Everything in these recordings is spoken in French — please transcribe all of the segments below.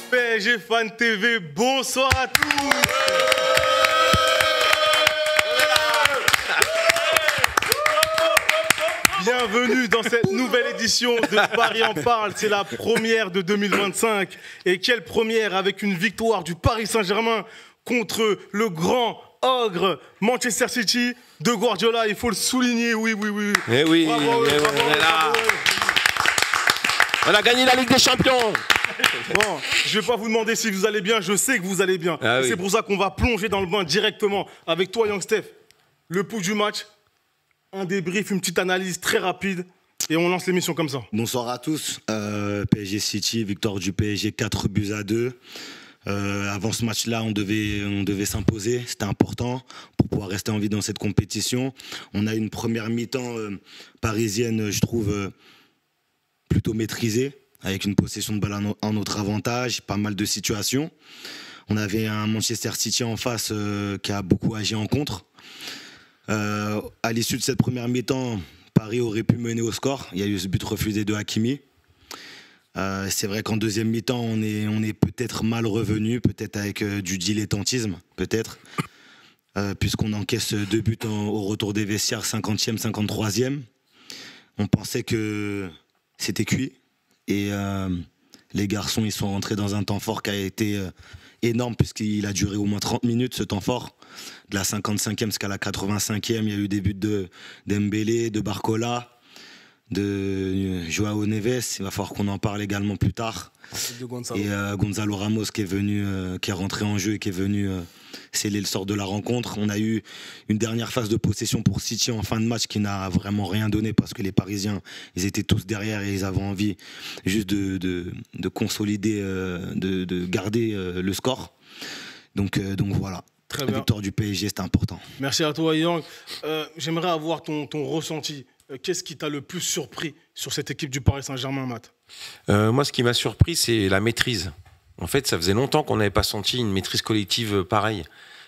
PSG Fan TV, bonsoir à tous. Bienvenue dans cette nouvelle édition de Paris en parle. C'est la première de 2025. Et quelle première avec une victoire du Paris Saint-Germain contre le grand ogre Manchester City de Guardiola. Il faut le souligner, oui. Eh oui, bravo, on est là. On a gagné la Ligue des Champions. Bon, je ne vais pas vous demander si vous allez bien, je sais que vous allez bien. Ah oui. C'est pour ça qu'on va plonger dans le bain directement avec toi, Young Steph. Le pouls du match, un débrief, une petite analyse très rapide et on lance l'émission comme ça. Bonsoir à tous. PSG City, victoire du PSG 4-2. Avant ce match-là, on devait s'imposer. C'était important pour pouvoir rester en vie dans cette compétition. On a une première mi-temps parisienne, je trouve, plutôt maîtrisée, avec une possession de balle en notre avantage, pas mal de situations. On avait un Manchester City en face qui a beaucoup agi en contre. À l'issue de cette première mi-temps, Paris aurait pu mener au score. Il y a eu ce but refusé de Hakimi. C'est vrai qu'en deuxième mi-temps, on est peut-être mal revenu, peut-être avec du dilettantisme, peut-être, puisqu'on encaisse 2 buts au retour des vestiaires, 50e, 53e. On pensait que c'était cuit. Et les garçons, ils sont rentrés dans un temps fort qui a été énorme, puisqu'il a duré au moins 30 minutes, ce temps fort. De la 55e jusqu'à la 85e, il y a eu des buts de Dembélé, de Barcola, de Joao Neves. Il va falloir qu'on en parle également plus tard. Et Gonzalo Ramos qui est rentré en jeu et qui est venu sceller le sort de la rencontre. On a eu une dernière phase de possession pour City en fin de match qui n'a vraiment rien donné parce que les Parisiens, ils étaient tous derrière et ils avaient envie juste de consolider, de garder le score. Donc voilà. Très La bien. victoire du PSG, c'était important. Merci à toi, Young. J'aimerais avoir ton ressenti. Qu'est-ce qui t'a le plus surpris sur cette équipe du Paris Saint-Germain, Matt? Moi, ce qui m'a surpris, c'est la maîtrise. En fait, ça faisait longtemps qu'on n'avait pas senti une maîtrise collective pareille.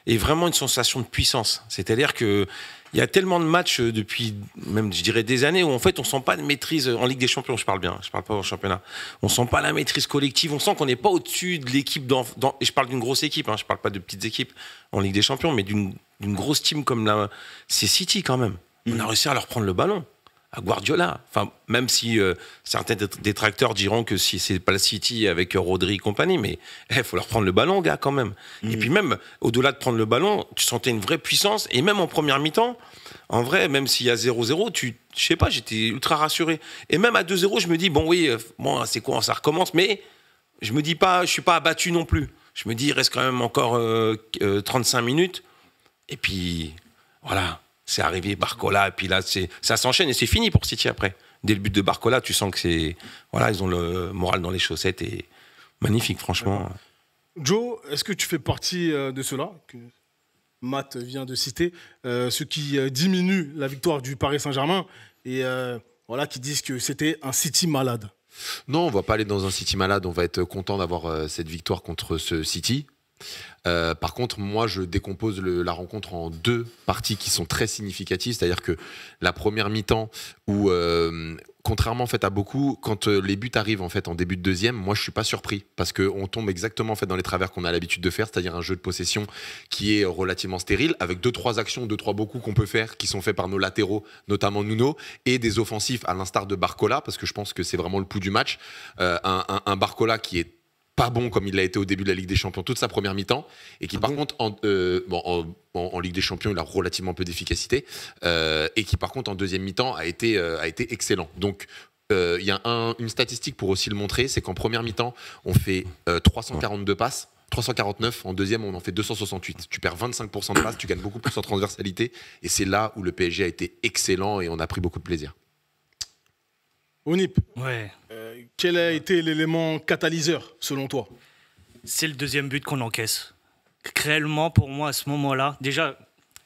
Et vraiment une sensation de puissance. C'est-à-dire qu'il y a tellement de matchs depuis, même je dirais des années, où en fait on ne sent pas de maîtrise, en Ligue des Champions je parle bien, je ne parle pas au championnat, on ne sent pas la maîtrise collective, on sent qu'on n'est pas au-dessus de l'équipe, et je parle d'une grosse équipe, je ne parle pas de petites équipes en Ligue des Champions, mais d'une grosse team comme c'est City quand même. On a réussi à leur prendre le ballon. À Guardiola. Enfin, même si certains détracteurs diront que si c'est pas le City avec Rodri et compagnie, mais il faut leur prendre le ballon, gars, quand même. Et puis même, au-delà de prendre le ballon, tu sentais une vraie puissance. Et même en première mi-temps, en vrai, même s'il y a 0-0, je sais pas, j'étais ultra rassuré. Et même à 2-0, je me dis, bon oui, c'est quoi, ça recommence. Mais je me dis pas, je suis pas abattu non plus. Je me dis, il reste quand même encore 35 minutes. Et puis, voilà. C'est arrivé Barcola, et puis là, ça s'enchaîne et c'est fini pour City après. Dès le but de Barcola, tu sens que ils ont le moral dans les chaussettes et magnifique, franchement. Joe, est-ce que tu fais partie de ceux-là que Matt vient de citer, ceux qui diminuent la victoire du Paris Saint-Germain et qui disent que c'était un City malade? Non, on va pas aller dans un City malade, on va être content d'avoir cette victoire contre ce City. Par contre, moi, je décompose la rencontre en 2 parties qui sont très significatives. C'est-à-dire que la première mi-temps, où, contrairement en fait, à beaucoup, quand les buts arrivent en fait, en début de deuxième, moi, je suis pas surpris. Parce qu'on tombe exactement en fait, dans les travers qu'on a l'habitude de faire, c'est-à-dire un jeu de possession qui est relativement stérile, avec 2-3 actions, 2-3 beaux coups qu'on peut faire, qui sont faits par nos latéraux, notamment Nuno, et des offensifs à l'instar de Barcola, parce que je pense que c'est vraiment le pouls du match. Un Barcola qui est pas bon comme il l'a été au début de la Ligue des Champions toute sa première mi-temps et qui par contre en Ligue des Champions il a relativement peu d'efficacité et qui par contre en deuxième mi-temps a été excellent. Donc il y a une statistique pour aussi le montrer, c'est qu'en première mi-temps on fait 342 passes, 349, en deuxième on en fait 268. Tu perds 25% de passes, tu gagnes beaucoup plus en transversalité et c'est là où le PSG a été excellent et on a pris beaucoup de plaisir. Onip, ouais. Quel a été l'élément catalyseur selon toi? C'est le deuxième but qu'on encaisse. Réellement, pour moi, à ce moment-là, déjà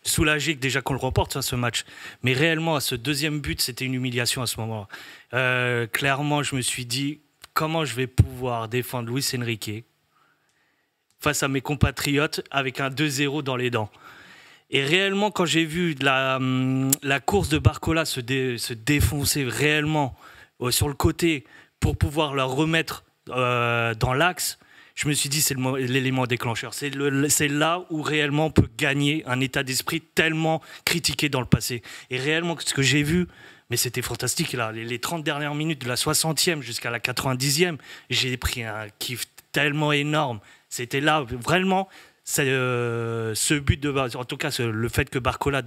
soulagé déjà qu'on le remporte, ce match, mais réellement, à ce deuxième but, c'était une humiliation à ce moment-là. Clairement, je me suis dit, comment je vais pouvoir défendre Luis Enrique face à mes compatriotes avec un 2-0 dans les dents? Et réellement, quand j'ai vu la course de Barcola se défoncer réellement sur le côté pour pouvoir leur remettre dans l'axe, je me suis dit, c'est l'élément déclencheur. C'est là où réellement on peut gagner un état d'esprit tellement critiqué dans le passé. Et réellement, ce que j'ai vu, mais c'était fantastique. Là, les 30 dernières minutes, de la 60e jusqu'à la 90e, j'ai pris un kiff tellement énorme. C'était là, vraiment, ce but de base, en tout cas, le fait que Barcola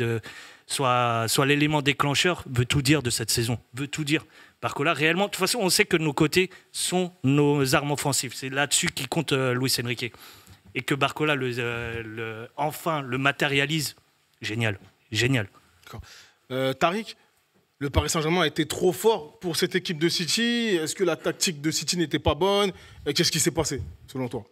soit l'élément déclencheur veut tout dire de cette saison. Veut tout dire. Barcola, réellement, de toute façon, on sait que nos côtés sont nos armes offensives. C'est là-dessus qui compte Luis Enrique. Et que Barcola, enfin, le matérialise. Génial. Génial. Tariq, le Paris Saint-Germain a été trop fort pour cette équipe de City. Est-ce que la tactique de City n'était pas bonne? Qu'est-ce qui s'est passé, selon toi?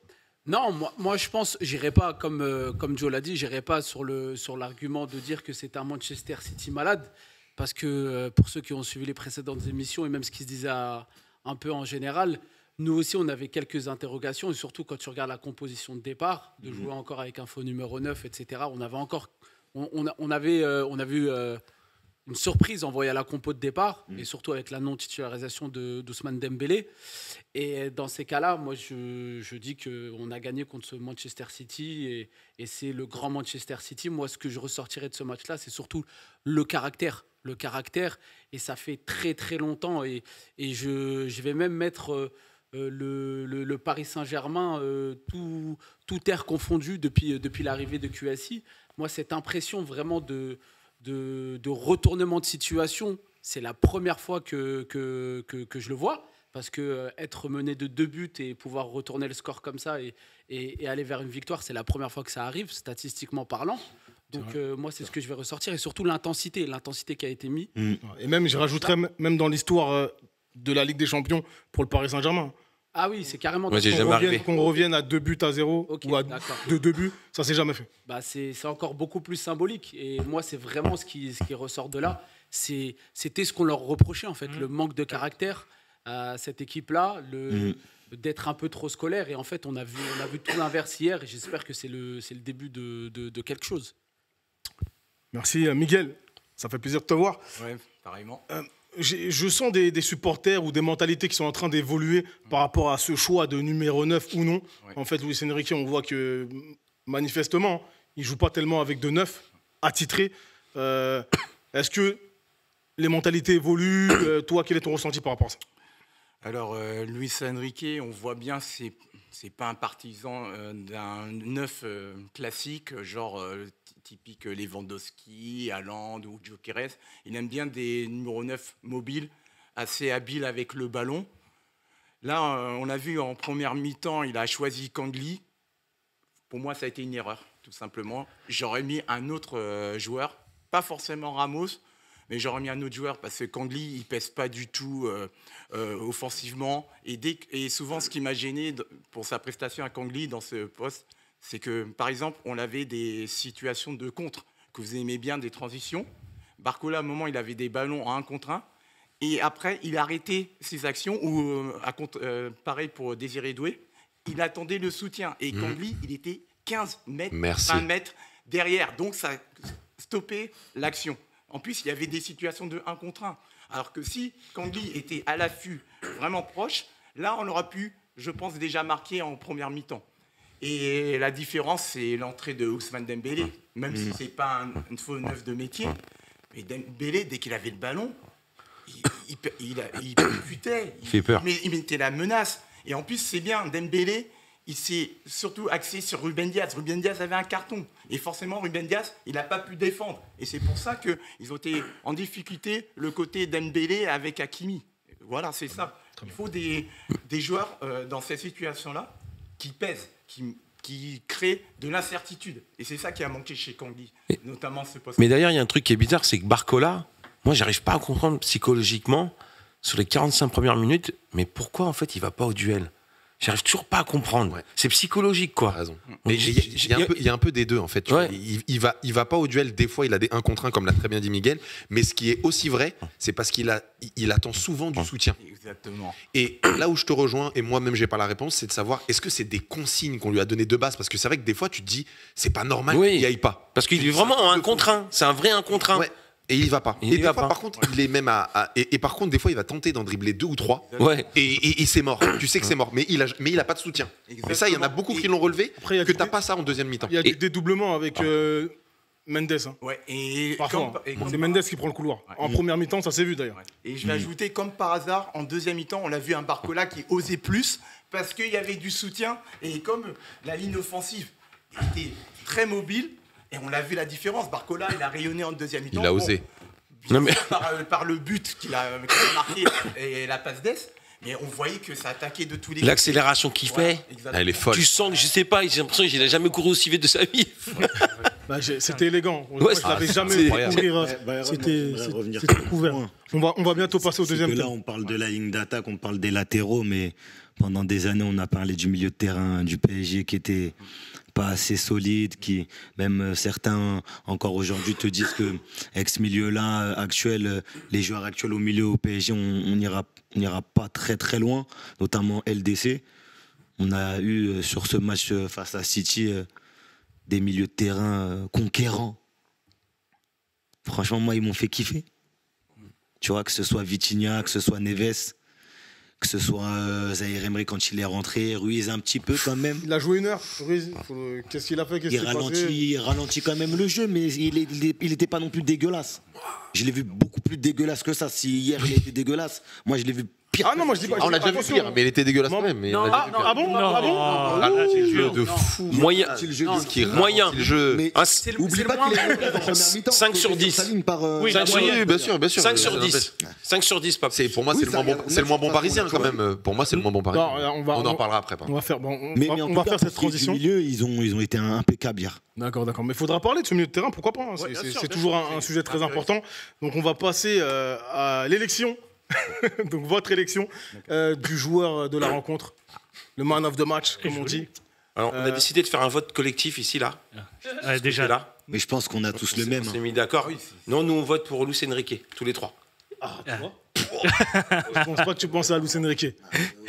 Non, moi je pense, j'irai pas, comme Joe l'a dit, j'irai pas sur l'argument de dire que c'est un Manchester City malade. Parce que pour ceux qui ont suivi les précédentes émissions et même ce qui se disait un peu en général, nous aussi on avait quelques interrogations et surtout quand tu regardes la composition de départ, de jouer encore avec un faux numéro 9, etc. On avait vu une surprise envoyée à la compo de départ et surtout avec la non-titularisation d'Ousmane Dembélé. Et dans ces cas-là, moi je dis qu'on a gagné contre ce Manchester City et c'est le grand Manchester City. Moi ce que je ressortirais de ce match-là, c'est surtout le caractère, et ça fait très très longtemps et je vais même mettre le Paris Saint-Germain tout air confondu depuis l'arrivée de QSI. Moi cette impression vraiment de retournement de situation, c'est la première fois que je le vois, parce que être mené de 2 buts et pouvoir retourner le score comme ça et aller vers une victoire, c'est la première fois que ça arrive, statistiquement parlant. Donc moi, c'est ce que je vais ressortir, et surtout l'intensité qui a été mise. Et même, je rajouterais même dans l'histoire de la Ligue des Champions pour le Paris Saint-Germain. Ah oui, c'est carrément... Qu'on revienne à 2-0 okay, ou à 2 buts, ça s'est jamais fait. Bah c'est encore beaucoup plus symbolique. Et moi, c'est vraiment ce qui ressort de là. C'était ce qu'on leur reprochait, en fait, le manque de caractère à cette équipe-là, d'être un peu trop scolaire. Et en fait, on a vu tout l'inverse hier. Et j'espère que c'est le début de quelque chose. Merci, Miguel. Ça fait plaisir de te voir. Ouais, pareillement. Je sens des supporters ou des mentalités qui sont en train d'évoluer par rapport à ce choix de numéro 9 ou non. Ouais. En fait, Luis Enrique, on voit que manifestement, il ne joue pas tellement avec de 9 attitrés. Est-ce que les mentalités évoluent? Toi, quel est ton ressenti par rapport à ça? Alors, Luis Enrique, on voit bien, c'est pas un partisan d'un 9 classique, genre typique Lewandowski, Haaland ou Gyökeres. Il aime bien des numéros 9 mobiles, assez habiles avec le ballon. Là, on a vu en première mi-temps, il a choisi Kangli. Pour moi, ça a été une erreur, tout simplement. J'aurais mis un autre joueur, pas forcément Ramos, mais j'aurais mis un autre joueur parce que Kangli, il pèse pas du tout offensivement. Et souvent, ce qui m'a gêné pour sa prestation à Kangli dans ce poste, c'est que, par exemple, on avait des situations de contre, que vous aimez bien, des transitions. Barcola, à un moment, il avait des ballons en 1 contre 1. Et après, il a arrêté ses actions, ou pareil pour Désiré Doué, il attendait le soutien. Et Kangli, il était 15 mètres, 20 mètres derrière. Donc, ça stoppait l'action. En plus, il y avait des situations de 1 contre 1. Alors que si Kangli était à l'affût, vraiment proche, là, on aurait pu, je pense, déjà marquer en première mi-temps. Et la différence, c'est l'entrée de Ousmane Dembélé, même si ce n'est pas une faux 9 de métier. Mais Dembélé, dès qu'il avait le ballon, il percutait, il fait peur. Il mettait la menace. Et en plus, c'est bien, Dembélé, il s'est surtout axé sur Ruben Dias. Ruben Dias avait un carton. Et forcément, Ruben Dias, il n'a pas pu défendre. Et c'est pour ça qu'ils ont été en difficulté, le côté Dembélé avec Hakimi. Voilà, c'est ça. Il faut des joueurs dans cette situation-là qui pèsent, qui créent de l'incertitude. Et c'est ça qui a manqué chez Kangli, notamment ce poste. Mais d'ailleurs, il y a un truc qui est bizarre, c'est que Barcola, moi, j'arrive pas à comprendre psychologiquement, sur les 45 premières minutes, mais pourquoi, en fait, il va pas au duel? J'arrive toujours pas à comprendre. Ouais. C'est psychologique, quoi. T'as raison. Mais il y a un peu des deux, en fait. Ouais. Il va pas au duel. Des fois, il a des 1 contre 1, comme l'a très bien dit Miguel. Mais ce qui est aussi vrai, c'est parce qu'il attend souvent du soutien. Exactement. Et là où je te rejoins, et moi-même, j'ai pas la réponse, c'est de savoir, est-ce que c'est des consignes qu'on lui a données de base? Parce que c'est vrai que des fois, tu te dis, c'est pas normal qu'il y aille pas. Parce qu'il est vraiment en 1 contre 1. C'est un vrai 1 contre 1. Ouais. Et il va pas. Il Et des va fois, pas. par contre, il est même et par contre, des fois, il va tenter d'en dribbler 2 ou 3. Ouais. Et c'est mort. Tu sais que c'est mort. Mais il a pas de soutien. Et ça, il y en a beaucoup qui l'ont relevé. Après, il y a Que du t'as dé- pas ça en deuxième mi-temps. Il y a du dédoublement avec Mendes. Hein. Ouais, et Parfois, comme- et c'est Mendes qui prend le couloir. En première mi-temps, ça s'est vu d'ailleurs. Ouais. Et je vais ajouter, comme par hasard, en deuxième mi-temps, on a vu un Barcola qui osait plus parce qu'il y avait du soutien. Et comme la ligne offensive était très mobile, et on a vu la différence. Barcola, il a rayonné en deuxième mi-temps. Il a osé. Non, mais- Par le but qu'il a marqué et la passe d'Est. Mais on voyait que ça attaquait de tous les côtés. L'accélération qu'il fait. Exactement. Elle est folle. Tu sens que, je sais pas, j'ai l'impression qu'il a jamais couru aussi vite de sa vie. Bah, c'était élégant. Moi, je l'avais jamais vu courir. C'était couvert. On va bientôt passer au deuxième Là, temps. on parle de la ligne d'attaque, on parle des latéraux, mais pendant des années, on a parlé du milieu de terrain du PSG qui était pas assez solide, qui même certains encore aujourd'hui te disent que avec ce milieu-là actuel, les joueurs actuels au milieu au PSG, on n'ira pas très très loin, notamment LDC. On a eu sur ce match face à City des milieux de terrain conquérants. Franchement, moi, ils m'ont fait kiffer. Tu vois, que ce soit Vitinha, que ce soit Neves, que ce soit Zaïre Emery quand il est rentré, Ruiz un petit peu quand même. Il a joué 1 heure. Qu'est-ce qu'il a fait? Qu'est-ce qui s'est passé? Il ralentit quand même le jeu, mais il était pas non plus dégueulasse. Je l'ai vu beaucoup plus dégueulasse que ça. Si hier il était dégueulasse, moi je l'ai vu pire. Ah non, moi je dis pas. On l'a déjà vu pire, mais il était dégueulasse quand même. Non, Ah bon? Ah bon? Ah, là, c'est dur. De fou. Moyen. C'est le jeu Non, de- Qui Moyen. ralentit le jeu. Mais C'est oublie le pas moins qu'il est bon. en première mi-temps. 5 sur 10. Ça s'aligne par, Oui, la 5 sur moyenne. Oui, bien sûr, bien sûr. 5 sur Ça 10. n'empêche. 5 sur 10, pas plus. Pour moi, Oui, c'est le moins bon, ça, c'est le moins bon ça, parisien ça, quand ça, même. Pour moi, c'est le moins bon parisien. Non, On en parlera après. On va faire. Bon, Mais on en va tout faire cas, cette pour ce qui est transition. du milieu, ils ont été impeccables hier. D'accord. Mais il faudra parler de ce milieu de terrain, pourquoi pas, hein. Ouais, bien sûr, C'est bien toujours sûr. un sujet très important. Donc on va passer à l'élection, donc votre élection du joueur de la rencontre, le man of the match, comme on dit. Alors, on a décidé de faire un vote collectif ici, là. Ouais, déjà C'est là. Mais je pense qu'on a tous le même. On s'est mis d'accord. Non, nous, on vote pour Luis Enrique, tous les 3. Je pense pas que tu penses à Luis Enrique.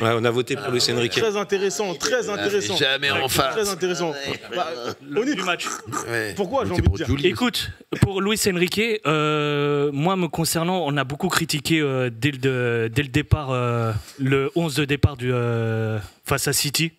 Ouais, on a voté pour Luis Enrique. Très intéressant, très intéressant. Jamais en face. Très intéressant. Bah, Onyx, du match. pourquoi j'ai envie de dire? Écoute, pour Luis Enrique, moi me concernant, on a beaucoup critiqué dès le départ, le 11 de départ face à City.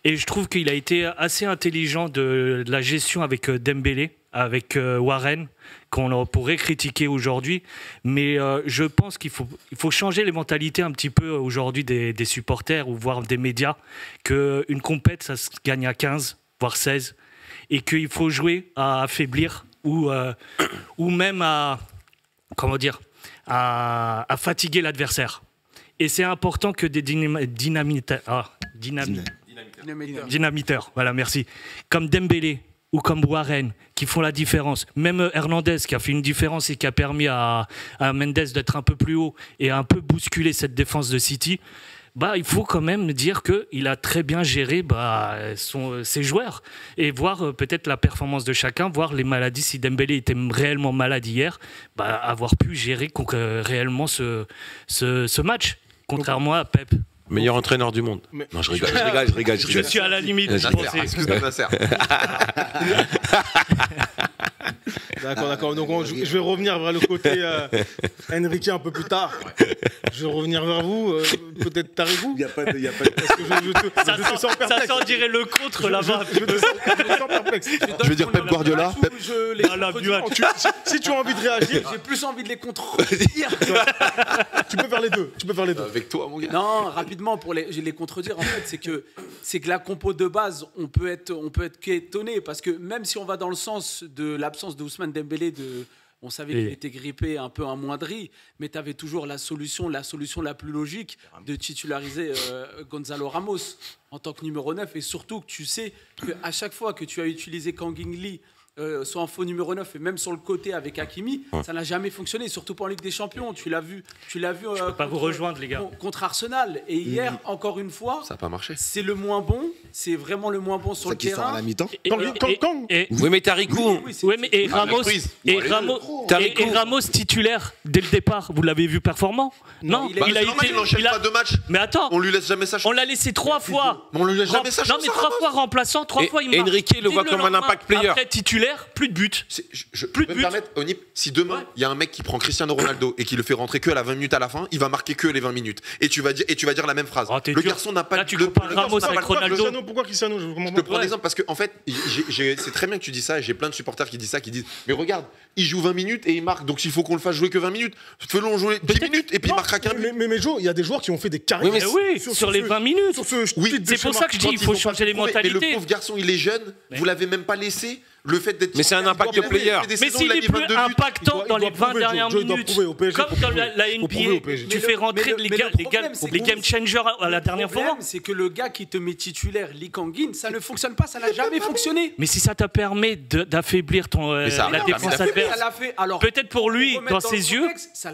Et je trouve qu'il a été assez intelligent de la gestion avec Dembélé, avec Warren, qu'on pourrait critiquer aujourd'hui. Mais je pense qu'il faut changer les mentalités un petit peu aujourd'hui des supporters ou voire des médias, qu'une compète, ça se gagne à 15, voire 16, et qu'il faut jouer à affaiblir ou même à fatiguer l'adversaire. Et c'est important que des dynamiteurs, voilà, merci, comme Dembélé ou comme Warren, qui font la différence. Même Hernandez, qui a fait une différence et qui a permis à Mendes d'être un peu plus haut et un peu bousculer cette défense de City. Bah, il faut quand même dire qu'il a très bien géré ses joueurs et voir peut-être la performance de chacun, voir les maladies. Si Dembélé était réellement malade hier, avoir pu gérer réellement ce match, contrairement à Pep. Meilleur entraîneur du monde. Mais- Non, je rigole. Je suis à la limite, je pensais. Excuse-moi, Nasser. D'accord. Donc je vais revenir vers le côté Enrique un peu plus tard. Je vais revenir vers vous. Peut-être Tarigou. Il n'y a pas de. Parce que je te sens Ça perplexe. sent dirait le contre là-bas. Je te sens perplexe. Je veux dire Pep Guardiola. Pep- Si tu as envie de réagir, J'ai plus envie de les contredire. tu peux faire les deux. Avec toi, mon gars. Non, rapidement, pour les contredire, en fait, c'est que la compo de base, on peut être qu'étonné, parce que même si on va dans le sens de l'absence de Ousmane Dembélé, on savait qu'il était grippé, un peu amoindri, mais tu avais toujours la solution la plus logique de titulariser Gonzalo Ramos en tant que numéro 9, et surtout que tu sais qu'à chaque fois que tu as utilisé Kangin Lee, soit en faux numéro 9 et même sur le côté avec Hakimi, ça n'a jamais fonctionné, surtout pas en Ligue des Champions. Tu l'as vu. Je peux pas vous rejoindre, les gars. Contre Arsenal. Et hier, encore une fois, Ça n'a pas marché. c'est le moins bon. C'est vraiment le moins bon sur Ça le qui sort à terrain. la mi-temps. Oui, mais Taricou. Oui, mais et Ramos, surprise. Ramos titulaire dès le départ, vous l'avez vu performant? Non, il a- il a normal, été. il enchaîne pas 2 matchs. Mais attends, On lui laisse jamais sa on chance. l'a laissé 3 fois. Mais on lui laisse jamais sa Non, chance. mais 3 fois remplaçant, 3 Et fois il marque. Enrique le Dès voit comme un lendemain, impact player. Après titulaire. titulaire, plus de buts. Je Plus de peux me buts. permettre, Onip, si demain il y a un mec qui prend Cristiano Ronaldo et qui le fait rentrer que à la 20 minutes à la fin, il va marquer que les 20 minutes. Et tu vas dire la même phrase. Oh, t'es le dur. garçon n'a pas Là, tu le compares le garçon Ramos n'a pas avec le peuple. Ronaldo. Pourquoi Cristiano? Je comprends Je te pas. prends l'exemple parce que en fait, c'est très bien que tu dis ça et j'ai plein de supporters qui disent ça, qui disent mais regarde, il joue 20 minutes et il marque, donc il faut qu'on le fasse jouer que 20 minutes. Faisons jouer 10 minutes et puis il marquera qu'un but. Mais Joe, il y a des joueurs qui ont fait des carrières. Mais oui, sur les 20 minutes. Sur ce Oui, type de c'est pour schéma. ça que je dis Quand il ils faut vont pas changer les le prouver, mais mentalités. le pauvre garçon, il est jeune, vous l'avez même pas laissé. Le fait d'être. Mais c'est un impact il a fait player. des Mais saisons, s'il il a est mis plus 22 buts. impactant dans les 20 prouver, dernières Joe, il doit minutes, prouver au PSG, comme faut dans prouver. la Faut prouver au NBA, PSG. tu fais rentrer les game changers à la dernière fois. Le problème, c'est que le gars qui te met titulaire, Lee Kang-in, ça ne fonctionne pas, ça n'a jamais fonctionné. Mais si ça te permet d'affaiblir ça a la rien défense permis adverse, Ça l'a fait. Alors, peut-être pour lui, remettre dans le ses yeux. contexte,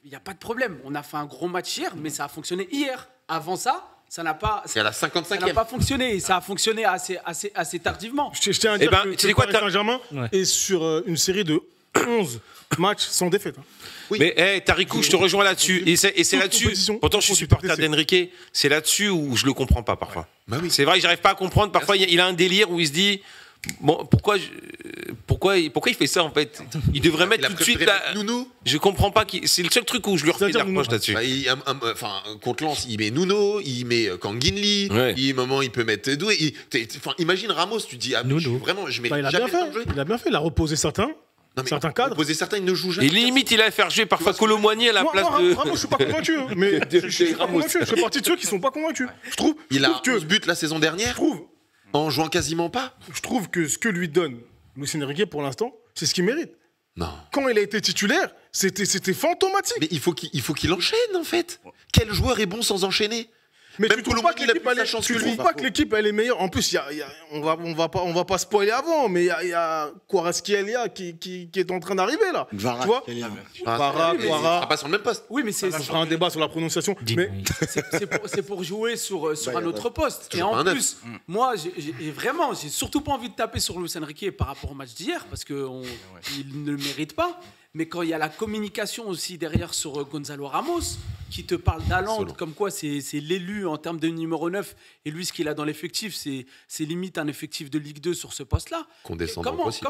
il n'y a pas de problème. On a fait un gros match hier, mais ça a fonctionné hier. Avant ça, ça n'a pas. C'est à la Ça n'a 55e. pas fonctionné. Et ça a fonctionné assez tardivement. Je tiens à Eh dire ben, que tu sais le quoi, Paris Saint-Germain Ouais. est sur une série de 11 matchs sans défaite. Mais hey, Tarikou, je te rejoins là-dessus. Et c'est Toute là-dessus. compétition, Pourtant, je suis toute supporter compétition. d'Enrique. C'est là-dessus où je le comprends pas parfois. Bah oui. C'est vrai que j'arrive pas à comprendre. Parfois, il a un délire où il se dit. Bon, pourquoi il fait ça en fait? Il devrait mettre Il a tout de suite préféré là. mettre Nuno. Je comprends pas. C'est le seul truc où je lui refais des C'est-à-dire reproches Nuno. là-dessus. Bah, enfin, contre Lens, il met Nuno, il met Kang-in Lee, Ouais. il peut mettre Doué. Imagine Ramos, tu dis, Nuno. vraiment, je mets Bah, il a jamais bien le temps de fait. jouer. Il a bien fait. Il a reposé certains. Non, mais Certains cadres. Poser certains, il ne joue jamais. Et limite, il a faire jouer parfois Colomboigny à la Moi, place moi, de. Ramos, je suis pas convaincu. hein. Mais je suis pas convaincu. Je fais partie de ceux qui sont pas convaincus. Je trouve Il a que 11 buts la saison dernière, en jouant quasiment pas. je trouve que ce que lui donne Luis Enrique pour l'instant, c'est ce qu'il mérite. Non. Quand il a été titulaire, c'était fantomatique. Mais il faut qu'il enchaîne, en fait. Quel joueur est bon sans enchaîner? Mais Même tu trouves pas que Colomboigny, il a l'équipe plus elle sa est- chance tu que trouves lui. pas que l'équipe elle est meilleure. En plus, on va pas spoiler avant, mais il y a Kvaratskhelia qui est en train d'arriver là. Tu vois Kvara, Mais il sera Kvara. pas sur le même poste. Oui, mais c'est On fera un débat sur la prononciation. Mais c'est pour jouer sur un autre poste. Et toujours pas en un neuf. plus, moi, j'ai surtout pas envie de taper sur Luis Enrique par rapport au match d'hier, parce qu'il ne le mérite pas. Mais quand il y a la communication aussi derrière sur Gonzalo Ramos, qui te parle d'Haaland, Solo. comme quoi c'est l'élu en termes de numéro 9, et lui, ce qu'il a dans l'effectif, c'est limite un effectif de Ligue 2 sur ce poste-là. Condescendant aussi.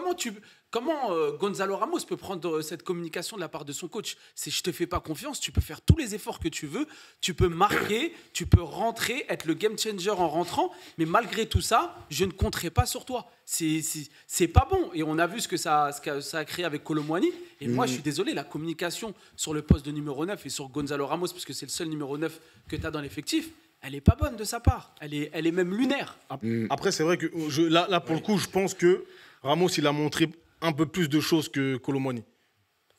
Comment Gonzalo Ramos peut prendre cette communication de la part de son coach? C'est je te fais pas confiance, tu peux faire tous les efforts que tu veux, tu peux marquer, tu peux rentrer, être le game changer en rentrant, mais malgré tout ça, je ne compterai pas sur toi. C'est pas bon. Et on a vu ce que ça a créé avec Colomboigny. Et moi, je suis désolé, la communication sur le poste de numéro 9 et sur Gonzalo Ramos, parce que c'est le seul numéro 9 que tu as dans l'effectif, elle est pas bonne de sa part. Elle est même lunaire. après, c'est vrai que là pour le coup, je pense que Ramos il a montré un peu plus de choses que Colomboigny.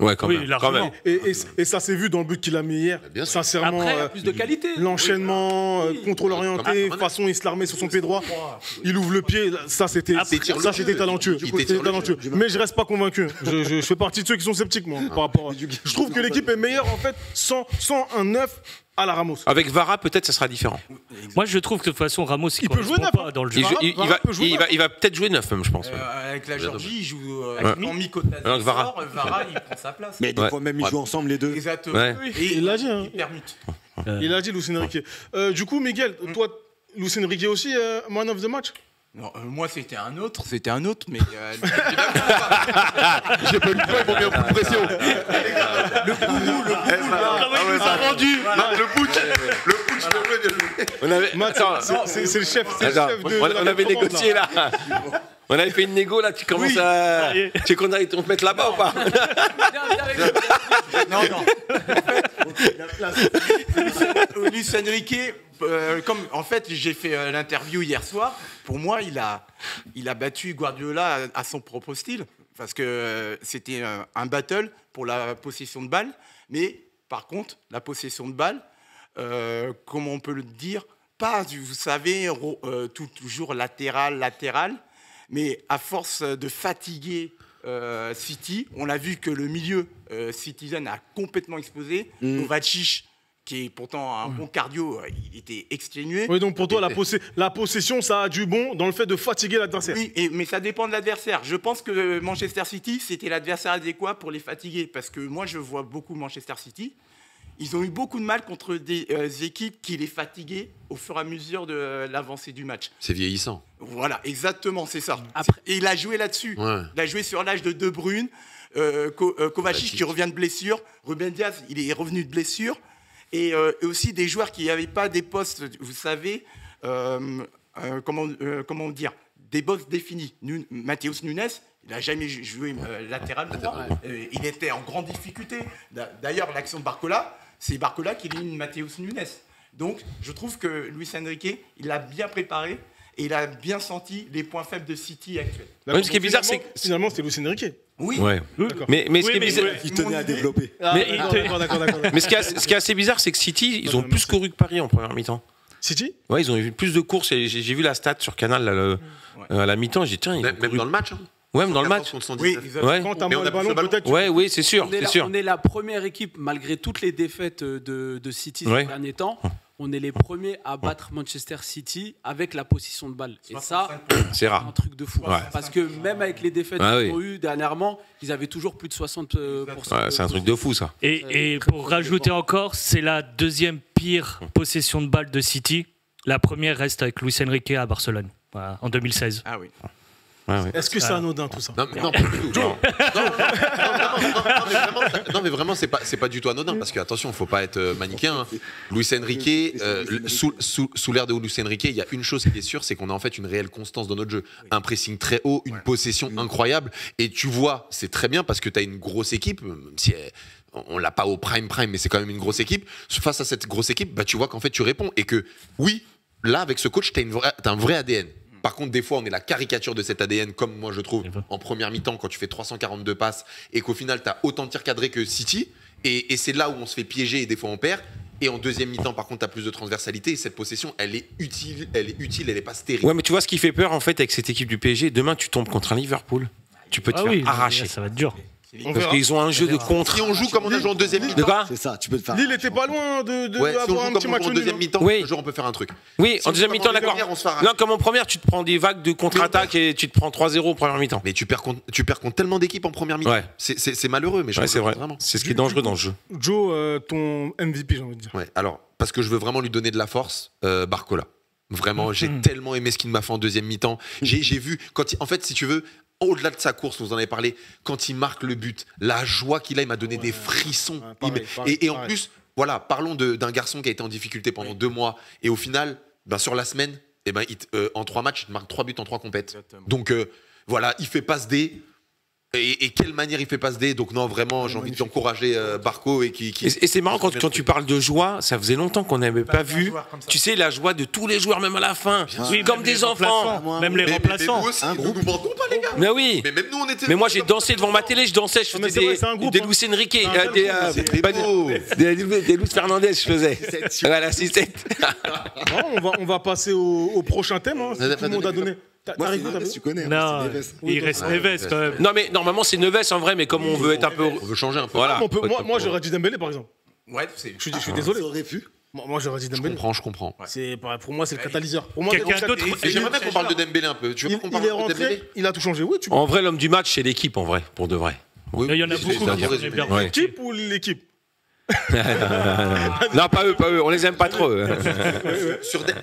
Ouais, quand Oui, même. largement. Et ça s'est vu dans le but qu'il a mis hier. bien sûr. Sincèrement, Après, il y a plus de qualité. l'enchaînement, Oui. contrôle orienté, Comme un- façon il se l'armait sur son pied droit. Il ouvre le pied, ça c'était talentueux. Il t'étire le Talentueux. Mais je reste pas convaincu. Je fais partie de ceux qui sont sceptiques moi par rapport à... Je trouve que l'équipe est meilleure en fait sans un 9 à la Ramos. Avec Vara, peut-être, ça sera différent. Moi, je trouve que de toute façon, Ramos, Il peut jouer correspond neuf, pas dans le Il, jeu. Vara- il Vara peut jouer neuf. va peut-être jouer 9 même, je pense. ouais. Avec la Géorgie, il joue Ouais. en Mikotazes. Alors que Vara. Vara, il prend sa place. Mais des Ouais. fois même ils jouent ensemble les deux. Exactement. Ouais. Et Il l'a dit, hein. Il permute. Il a dit Luis Enrique. Du coup, Miguel, toi, Luis Enrique aussi, man of the match. Non, moi, c'était un autre, mais J'ai pas eu le choix, ils vont bien prendre pression. Le putsch, bien joué. On avait, Matt, attends, c'est le chef. C'est le attends, chef de on la avait commande, négocié là. On avait fait une négo là, tu commences à. Tu sais qu'on aille te mettre là-bas ou pas? non. Luis Enrique, comme en fait j'ai fait l'interview hier soir, pour moi il a battu Guardiola à son propre style, parce que c'était un battle pour la possession de balle, mais par contre la possession de balle, comment on peut le dire, pas, vous savez, toujours latéral, mais à force de fatiguer City, on a vu que le milieu Citizen a complètement explosé. Kovacic, qui est pourtant un bon cardio, il était exténué. Oui, donc pour toi, la possession, ça a du bon dans le fait de fatiguer l'adversaire. Oui, mais ça dépend de l'adversaire. Je pense que Manchester City, c'était l'adversaire adéquat pour les fatiguer. Parce que moi, je vois beaucoup Manchester City. ils ont eu beaucoup de mal contre des équipes qui les fatiguaient au fur et à mesure de l'avancée du match. C'est vieillissant. Voilà, exactement, c'est ça. Après- Et il a joué là-dessus. Ouais. Il a joué sur l'âge de De Bruyne, Kovacic qui revient de blessure, Ruben Diaz, il est revenu de blessure, et aussi des joueurs qui n'avaient pas des postes, vous savez, comment dire, des postes définis. Matheus Nunes, il n'a jamais joué latéral droit. Il était en grande difficulté. D'ailleurs, l'action de Barcola, c'est Barcola qui élimine Matheus Nunes. Donc, je trouve que Luis Enrique, il a bien préparé et il a bien senti les points faibles de City actuel. Ouais, ce qui est bizarre, c'est que- Finalement, c'est Luis Enrique. Oui. Ouais. D'accord. Mais ce qui est mais- bizarre, Il tenait à développer. Mais- D'accord. mais ce qui est assez bizarre, c'est que City, ils ont plus couru que Paris en première mi-temps. City Ouais, ils ont eu plus de courses. Et j'ai vu la stat sur Canal là, à la mi-temps. J'ai dit tiens, ils ont Même couru- dans le match. Hein. Ouais, même dans le match. Contre 119. Oui, Ouais. Quand t'as Mais moins on le a plus ballon, le ballon. peut-être. Ouais, c'est sûr, On est, c'est la, sûr. on est la première équipe, malgré toutes les défaites de City Ouais. ces derniers temps, on est les premiers à battre Manchester City avec la possession de balle. Et ça, C'est c'est un rare. truc de fou. Ouais. Parce que même avec les défaites Ah qu'ils oui. ont eues dernièrement, ils avaient toujours plus de 60%. Ouais, c'est un truc de fou ça. Et pour rajouter encore, c'est la deuxième pire possession de balle de City. La première reste avec Luis Enrique à Barcelone, voilà, en 2016. Ah oui. Ouais, ouais. Est-ce que c'est anodin tout ça? Non, pas du tout. Non, mais vraiment, c'est pas du tout anodin parce que attention, faut pas être manichéen. Hein. Luis Enrique, sous l'ère de Luis Enrique, il y a une chose qui est sûre, c'est qu'on a en fait une réelle constance dans notre jeu, un pressing très haut, une possession incroyable, et tu vois, c'est très bien parce que tu as une grosse équipe, même si on l'a pas au prime, mais c'est quand même une grosse équipe. Face à cette grosse équipe, bah tu vois qu'en fait tu réponds et que oui, là avec ce coach, t'as un vrai ADN. Par contre, des fois, on est la caricature de cet ADN, comme moi je trouve, en première mi-temps, quand tu fais 342 passes et qu'au final, tu as autant de tirs cadrés que City. Et c'est là où on se fait piéger et des fois on perd. Et en deuxième mi-temps, par contre, tu as plus de transversalité. Et cette possession, elle est utile, elle est pas stérile. Ouais, mais tu vois ce qui fait peur en fait avec cette équipe du PSG. Demain, tu tombes contre un Liverpool. Tu peux te Ah faire oui, arracher. ça va être dur. On Parce verra. qu'ils ont un jeu de contre. Si on joue comme on a joué en deuxième De mi-temps, quoi? C'est ça, tu peux te faire. Lille était pas loin de ouais, si on avoir joue un comme petit on match joue en nul. deuxième hein. mi-temps, Oui. un jour on peut faire un truc. Oui, Si en on deuxième joue mi-temps, comme en d'accord. dernière, on se fait arracher. Non, comme en première, tu te prends des vagues de contre-attaque et tu te prends 3-0 en première mi-temps. Mais tu perds contre tellement d'équipes en première mi-temps. Ouais. C'est malheureux, mais je Ouais, pense c'est vrai. vraiment. C'est ce qui est dangereux dans le jeu. Joe, ton MVP, j'ai envie de dire. Ouais, alors, parce que je veux vraiment lui donner de la force, Barcola. Vraiment, j'ai tellement aimé ce qu'il m'a fait en deuxième mi-temps. J'ai vu, en fait, si tu veux, au-delà de sa course, vous en avez parlé, quand il marque le but, la joie qu'il a, il m'a donné des frissons. Et en plus, voilà, parlons d'un garçon qui a été en difficulté pendant 2 mois, et au final, sur la semaine, en 3 matchs, il marque 3 buts en 3 compètes. Exactement. Donc, voilà, il fait passe D. Et quelle manière il fait passe D. Donc non, vraiment, j'ai envie d'encourager Barco et qui... Et c'est marrant quand tu parles de joie, ça faisait longtemps qu'on n'avait pas vu. Tu sais, la joie de tous les joueurs, même à la fin, Oui, comme même des les enfants. remplaçants, Même les Mais remplaçants. nous aussi, nous nous mentons pas, les gars. Mais oui. Mais même nous, on était... Mais moi, j'ai dansé devant ma télé, je dansais, je Non, mais faisais c'est vrai, c'est un groupe, des hein. Luis Enrique, C'est un seul C'était pas beau. des Luis Fernandez, je faisais. Voilà, 6-7. Non, on va passer au prochain thème. Hein, si tout le monde a donné. T'as Moi, c'est rigolé, Neves, t'as tu connais. Non, c'est Neves. il reste Neves quand même. Non, mais normalement, c'est Neves en vrai, mais comme on veut être un peu. On veut changer un peu. Voilà. Moi, j'aurais dit Dembélé, par exemple. Ouais, c'est. Je suis désolé. Ça aurait pu. Moi, j'aurais dit Je Dembélé. comprends. Pour moi, c'est le catalyseur. Pour moi, Quelqu'un d'autre. Et j'aimerais bien qu'on parle de Dembélé un peu. Tu veux qu'on Il parle est de Dembélé? rentré, il a tout changé. Oui, tu En vrai, l'homme du match, c'est l'équipe, en vrai, pour de vrai. Oui, Il y en a c'est beaucoup un qui bon sont résumé. bien. Ouais. l'équipe ou l'équipe? Non, pas eux, on les aime pas trop. eux.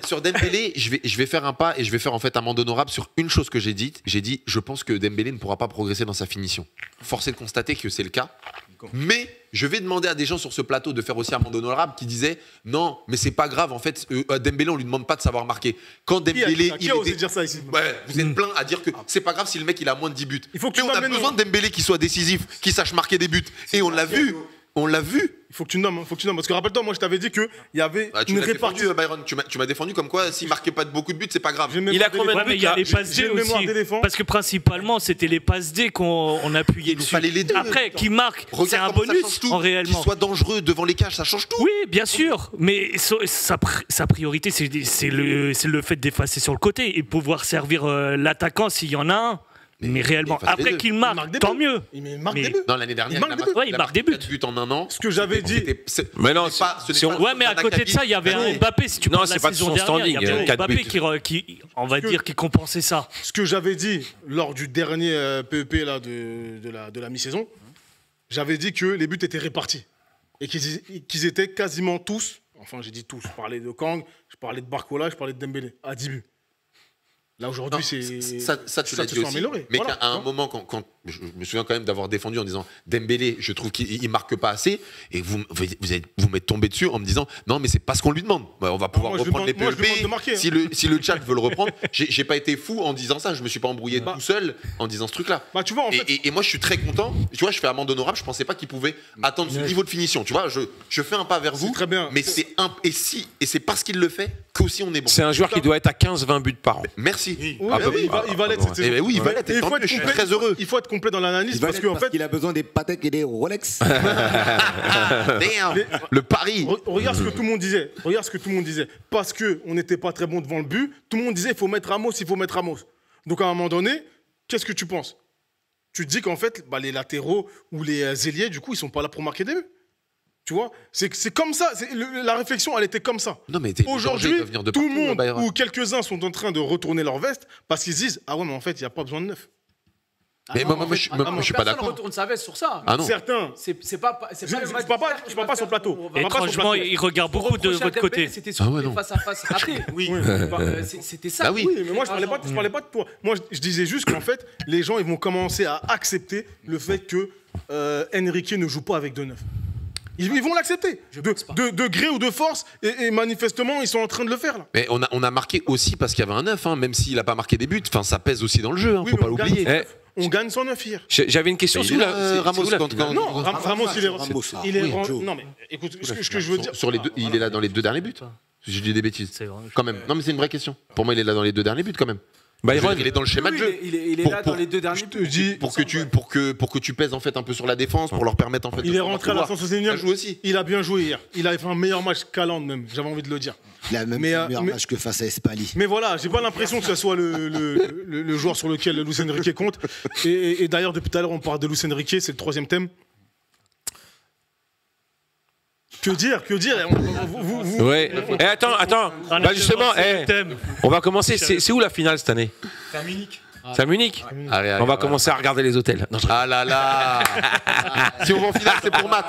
Sur Dembélé, je vais faire un pas et je vais faire en fait amende honorable sur une chose que j'ai dite. J'ai dit, je pense que Dembélé ne pourra pas progresser dans sa finition. Force est de constater que c'est le cas. Mais je vais demander à des gens sur ce plateau de faire aussi amende honorable qui disaient non, mais c'est pas grave. En fait, à Dembélé, on lui demande pas de savoir marquer. Quand Dembélé, Qui a osé dire ça ici? Ouais, vous êtes plein à dire que c'est pas grave si le mec il a moins de 10 buts. Il faut que tu mais on a m'amènes besoin de Dembélé qui soit décisif, qui sache marquer des buts. Et on l'a vu. On l'a vu. Il faut que tu nommes. Parce que rappelle-toi, moi, je t'avais dit qu'il y avait Ah, tu une m'as défendu, répartition. Byron. Tu m'as défendu comme quoi s'il marquait pas beaucoup de buts, c'est pas grave. J'ai une Il a mémoire combien de d'éléphant. Ouais, mais il y a les passes J'ai D une mémoire aussi. d'éléphant. Parce que principalement, c'était les passes D qu'on appuyait Il nous dessus. fallait les deux. Après, qui marque, c'est Regarde un comment ça bonus change tout. en Qu'il réellement. soit dangereux devant les cages, ça change tout. Oui, bien sûr, mais sa priorité, c'est le fait d'effacer sur le côté et pouvoir servir l'attaquant s'il y en a un. Mais réellement, efface les après deux. qu'il Il marque, marque des tant buts. mieux. Il marque Mais- des buts. Non, l'année dernière, Il marque des buts. Ouais, il marque des buts. 4 buts en un an. Ce que j'avais dit. Mais non, ce n'est si on- pas Ouais, mais à côté de ça, il y avait un Mbappé. Si tu Non, prends c'est la pas de saison son dernière, il y standing, avait quatre Mbappé buts. qui, on va Que- dire, qui compensait ça. Ce que j'avais dit lors du dernier PEP là, de la mi-saison, j'avais dit que les buts étaient répartis. et qu'ils étaient quasiment tous, enfin j'ai dit tous, je parlais de Kang, je parlais de Barcola, je parlais de Dembélé, à 10 buts. Là aujourd'hui, c'est ça tu l'as dit aussi, amélioré. mais Voilà. qu'à un moment, quand je me souviens quand même d'avoir défendu en disant Dembélé, je trouve qu'il marque pas assez, et vous m'êtes tombé dessus en me disant non mais c'est pas ce qu'on lui demande. Bah, on va pouvoir moi, je reprendre lui demande- moi, je lui demande de les marquer, PLP. Si le chat veut le reprendre, j'ai pas été fou en disant ça, je me suis pas embrouillé tout seul en disant ce truc-là. Bah, tu vois, en fait, Et moi je suis très content. Tu vois, je fais amende honorable. Je pensais pas qu'il pouvait atteindre ce niveau de finition. Tu vois, je fais un pas vers vous. très bien. Mais c'est parce qu'il le fait qu'aussi on est bon. C'est un joueur qui doit être à 15-20 buts par an. Merci. oui, Ah, bah, il va l'être cette Eh saison. ben oui, il va l'être. Et il Tant faut mieux, être je suis complet, très heureux. il faut être complet dans l'analyse Il va parce l'être qu'en fait, qu'il a besoin des Patek et des Rolex. Damn. Le pari. Regarde ce que tout le monde disait. Regarde ce que tout le monde disait. Parce que on n'était pas très bon devant le but, tout le monde disait il faut mettre Ramos, il faut mettre Ramos. Donc à un moment donné, qu'est-ce que tu penses? Tu te dis qu'en fait, bah, les latéraux ou les ailiers, du coup, ils sont pas là pour marquer des buts. Tu vois, c'est comme ça. La réflexion, elle était comme ça. Non mais Aujourd'hui, tout tout le monde ou quelques-uns sont en train de retourner leur veste parce qu'ils se disent ah ouais, mais en fait, il n'y a pas besoin de neuf. Mais moi, je suis pas d'accord. Personne retourne sa veste sur ça. Ah non. Certains. C'est pas le match Je parle pas sur le plateau. Et franchement, il regarde beaucoup de votre côté. C'était sur ouais, non. face à face raté. Oui. C'était ça. Ah oui. Oui, mais moi, je parlais pas de toi. Moi, je disais juste qu'en fait, les gens, ils vont commencer à accepter le fait que Enrique ne joue pas avec deux neufs. Ils vont l'accepter. De gré ou de force, et manifestement, ils sont en train de le faire, là. Mais on a marqué aussi parce qu'il y avait un 9, hein, même s'il n'a pas marqué des buts. Enfin, ça pèse aussi dans le jeu, hein, Oui, faut mais pas l'oublier. on gagne son neuf hier. J'avais une question. Il est là, Ramos, quand- Non, Ramos, il est... Ramos, il est Joe. non, mais écoute, ce que je veux dire... Sur les deux, il est là dans les 2 derniers buts. J'ai dit des bêtises. C'est vrai. Quand même. Non, mais c'est une vraie question. Pour moi, il est là dans les 2 derniers buts, quand même. Byron, Il est dans le schéma de jeu. Il est Pour- là pour- dans les deux derniers buts. Pour que tu pèses en fait un peu sur la défense, pour leur permettre en fait. Il de est rentré à la pouvoir. 161e. Ça joue aussi. Il a bien joué hier. Il a fait un meilleur match qu'Haaland même, j'avais envie de le dire. Il a même Mais, fait un meilleur mais- match que face à Espali. Mais voilà, j'ai pas l'impression que ce soit le joueur sur lequel Luis Enrique compte. Et d'ailleurs, depuis tout à l'heure, on parle de Luis Enrique, c'est le troisième thème. Que dire ouais. Eh, attends. Bah justement, on va commencer. C'est où la finale cette année? C'est à Munich. C'est à Munich. Allez, On va commencer à regarder les hôtels. Non, Ah là là. Si on va en finale, c'est pour Matt.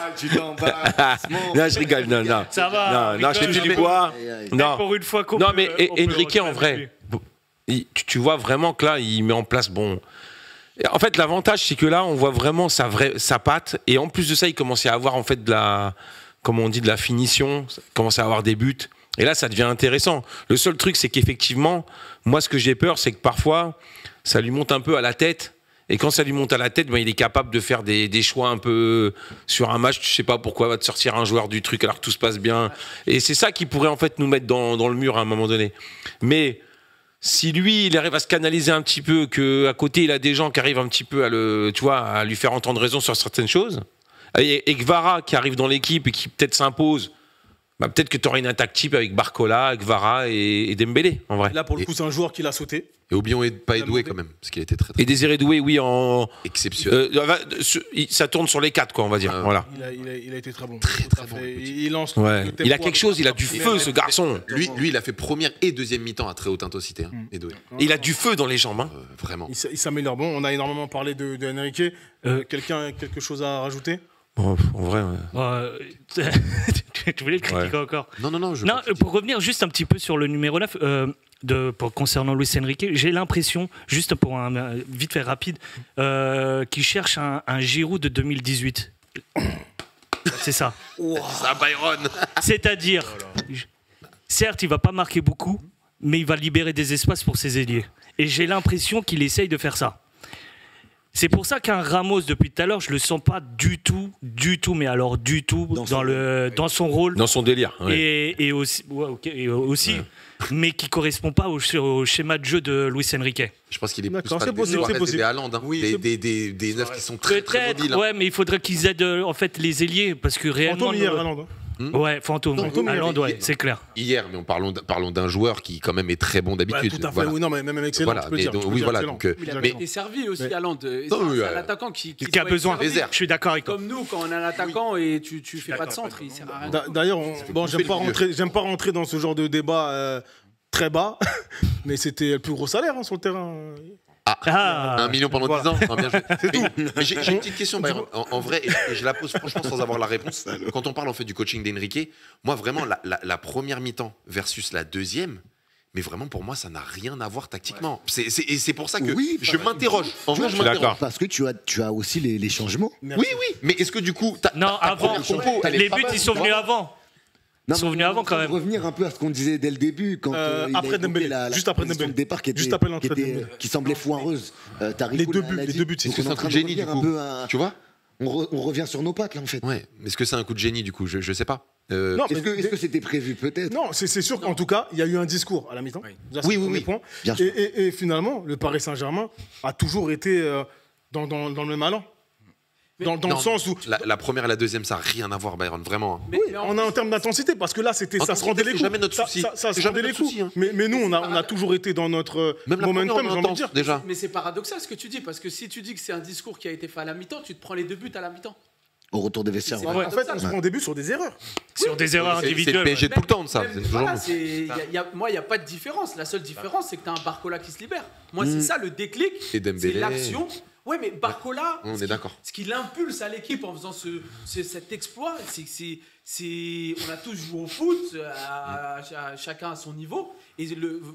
non, je rigole. Non. Ça va. Non, je t'ai dit du bois. Non. Pour une fois qu'on Non, peut- mais on peut Enrique, le en vrai, refaire. tu vois vraiment que là, il met en place, bon... En fait, l'avantage, c'est que là, on voit vraiment sa patte. Et en plus de ça, il commençait à avoir, en fait, de la finition. Il commençait à avoir des buts. Et là, ça devient intéressant. Le seul truc, c'est qu'effectivement, moi, ce que j'ai peur, c'est que parfois, ça lui monte un peu à la tête. Et quand ça lui monte à la tête, ben, il est capable de faire des choix un peu sur un match. Tu sais pas pourquoi va te sortir un joueur du truc alors que tout se passe bien. Et c'est ça qui pourrait en fait nous mettre dans le mur à un moment donné. Mais si lui, il arrive à se canaliser un petit peu, qu'à côté, il a des gens qui arrivent un petit peu à lui faire entendre raison sur certaines choses, et Guevara qui arrive dans l'équipe et qui peut-être s'impose, bah, peut-être que tu aurais une attaque type avec Barcola, Guevara et Dembélé, en vrai. Là, pour le coup, c'est un joueur qui l'a sauté. Et oublions pas Edoué quand même, parce qu'il était très Et Désiré Doué, oui, en... exceptionnel. ça tourne sur les 4, quoi, on va dire. Voilà. Il a été très bon. Très bon. Il lance. Ouais. le tempo Il a quelque chose, il a du feu, ce garçon. Lui, il a fait première et deuxième mi-temps à très haute intensité. Hein, Edoué. Il a du feu dans les jambes. Hein. Vraiment. Il s'améliore. Bon, on a énormément parlé de Enrique. Quelqu'un a quelque chose à rajouter? Bon, en vrai, Tu voulais le critiquer encore? Non. Non, pour revenir juste un petit peu sur le numéro 9, concernant Luis Enrique, j'ai l'impression, juste pour un vite fait rapide, qu'il cherche un Giroud de 2018. C'est ça. Ça, Byron. C'est-à-dire, certes, il va pas marquer beaucoup, mais il va libérer des espaces pour ses ailiers. Et j'ai l'impression qu'il essaye de faire ça. C'est pour ça qu'un Ramos, depuis tout à l'heure, je le sens pas du tout, mais alors du tout, dans son rôle. Dans son délire. Ouais. Et aussi, mais qui correspond pas au schéma de jeu de Luis Enrique. Je pense qu'il est plus D'accord, pas c'est possible, c'est possible. des Haaland, hein. Oui, des neufs qui sont très mobiles. Hein. Ouais, mais il faudrait qu'ils aident en fait les ailiers parce que réellement. Fantôme hier, Haaland. Ouais, Fantôme. Haaland, ouais, c'est clair. Hier, mais parlons d'un joueur qui quand même est très bon d'habitude. Tout à fait. Voilà. Oui, non, mais même excellent. Voilà, tu peux dire, donc, tu peux oui, dire voilà. excellent. Donc, Il a mais été servi aussi, Haaland. oui, C'est un attaquant qui Qui a doit besoin. être servi. Les airs. Je suis d'accord avec toi. Comme nous, quand on a un attaquant et tu fais pas de centre, il sert à rien. D'ailleurs, j'aime pas rentrer dans ce genre de débat très bas, mais c'était le plus gros salaire sur le terrain. Ah. 1 million pendant Voilà. 10 ans. Non, bien joué. C'est tout. Mais j'ai une petite question, Byron. En vrai, et je la pose franchement sans avoir la réponse. Quand on parle en fait du coaching d'Enrique, moi vraiment la première mi-temps versus la deuxième, mais vraiment pour moi ça n'a rien à voir tactiquement. Et c'est pour ça que Oui, je m'interroge. En vrai, je D'accord. m'interroge. Parce que tu as aussi les changements. Oui, oui. Mais est-ce que du coup, Non, avant. Les buts, ils sont venus avant. Ils sont venus avant, quand même. Revenir un peu à ce qu'on disait dès le début, quand il après a évoqué Dembélé, juste après position Dembélé. de départ qui était, Juste après l'entrée de Dembélé. qui semblait foireuse. Les deux buts, est-ce que c'est un coup de génie du coup Tu vois On revient sur nos pattes là en fait. Ouais. Mais est-ce que c'est un coup de génie du coup Je sais pas. Non, Est-ce que c'était prévu peut-être? Non, c'est sûr qu'en tout cas, il y a eu un discours à la mi-temps. Oui. Déjà, c'est Oui, le oui, premier oui. point. Bien sûr. Et finalement, le Paris Saint-Germain a toujours été dans le même allant. Dans le Non, sens où. la première et la deuxième, ça n'a rien à voir, Byron, vraiment. hein. Mais en On a en termes d'intensité, parce que là, ça se Intensité, rendait les c'est coups. jamais notre Ça- souci. Ça C'est se jamais rendait les notre coups. souci, hein. Mais nous, on a toujours été dans notre Même la première, momentum, on j'ai envie de dire. intense, déjà. Mais c'est paradoxal ce que tu dis, parce que si tu dis que c'est un discours qui a été fait à la mi-temps, tu te prends les 2 buts à la mi-temps. Au retour des vestiaires. C'est ouais. vrai. En fait, on se prend au début sur des erreurs. Sur des erreurs C'est le individuelles. PSG tout le temps de ça. Même- c'est toujours voilà, bon. moi, il n'y a pas de différence. La seule différence, c'est que tu as un Barcola qui se libère. Moi, c'est ça le déclic. Et Dembélé. C'est l'action. Ouais, mais Barcola, On est d'accord. ce qui l'impulse à l'équipe en faisant cet exploit, on a tous joué au foot, chacun à son niveau. Et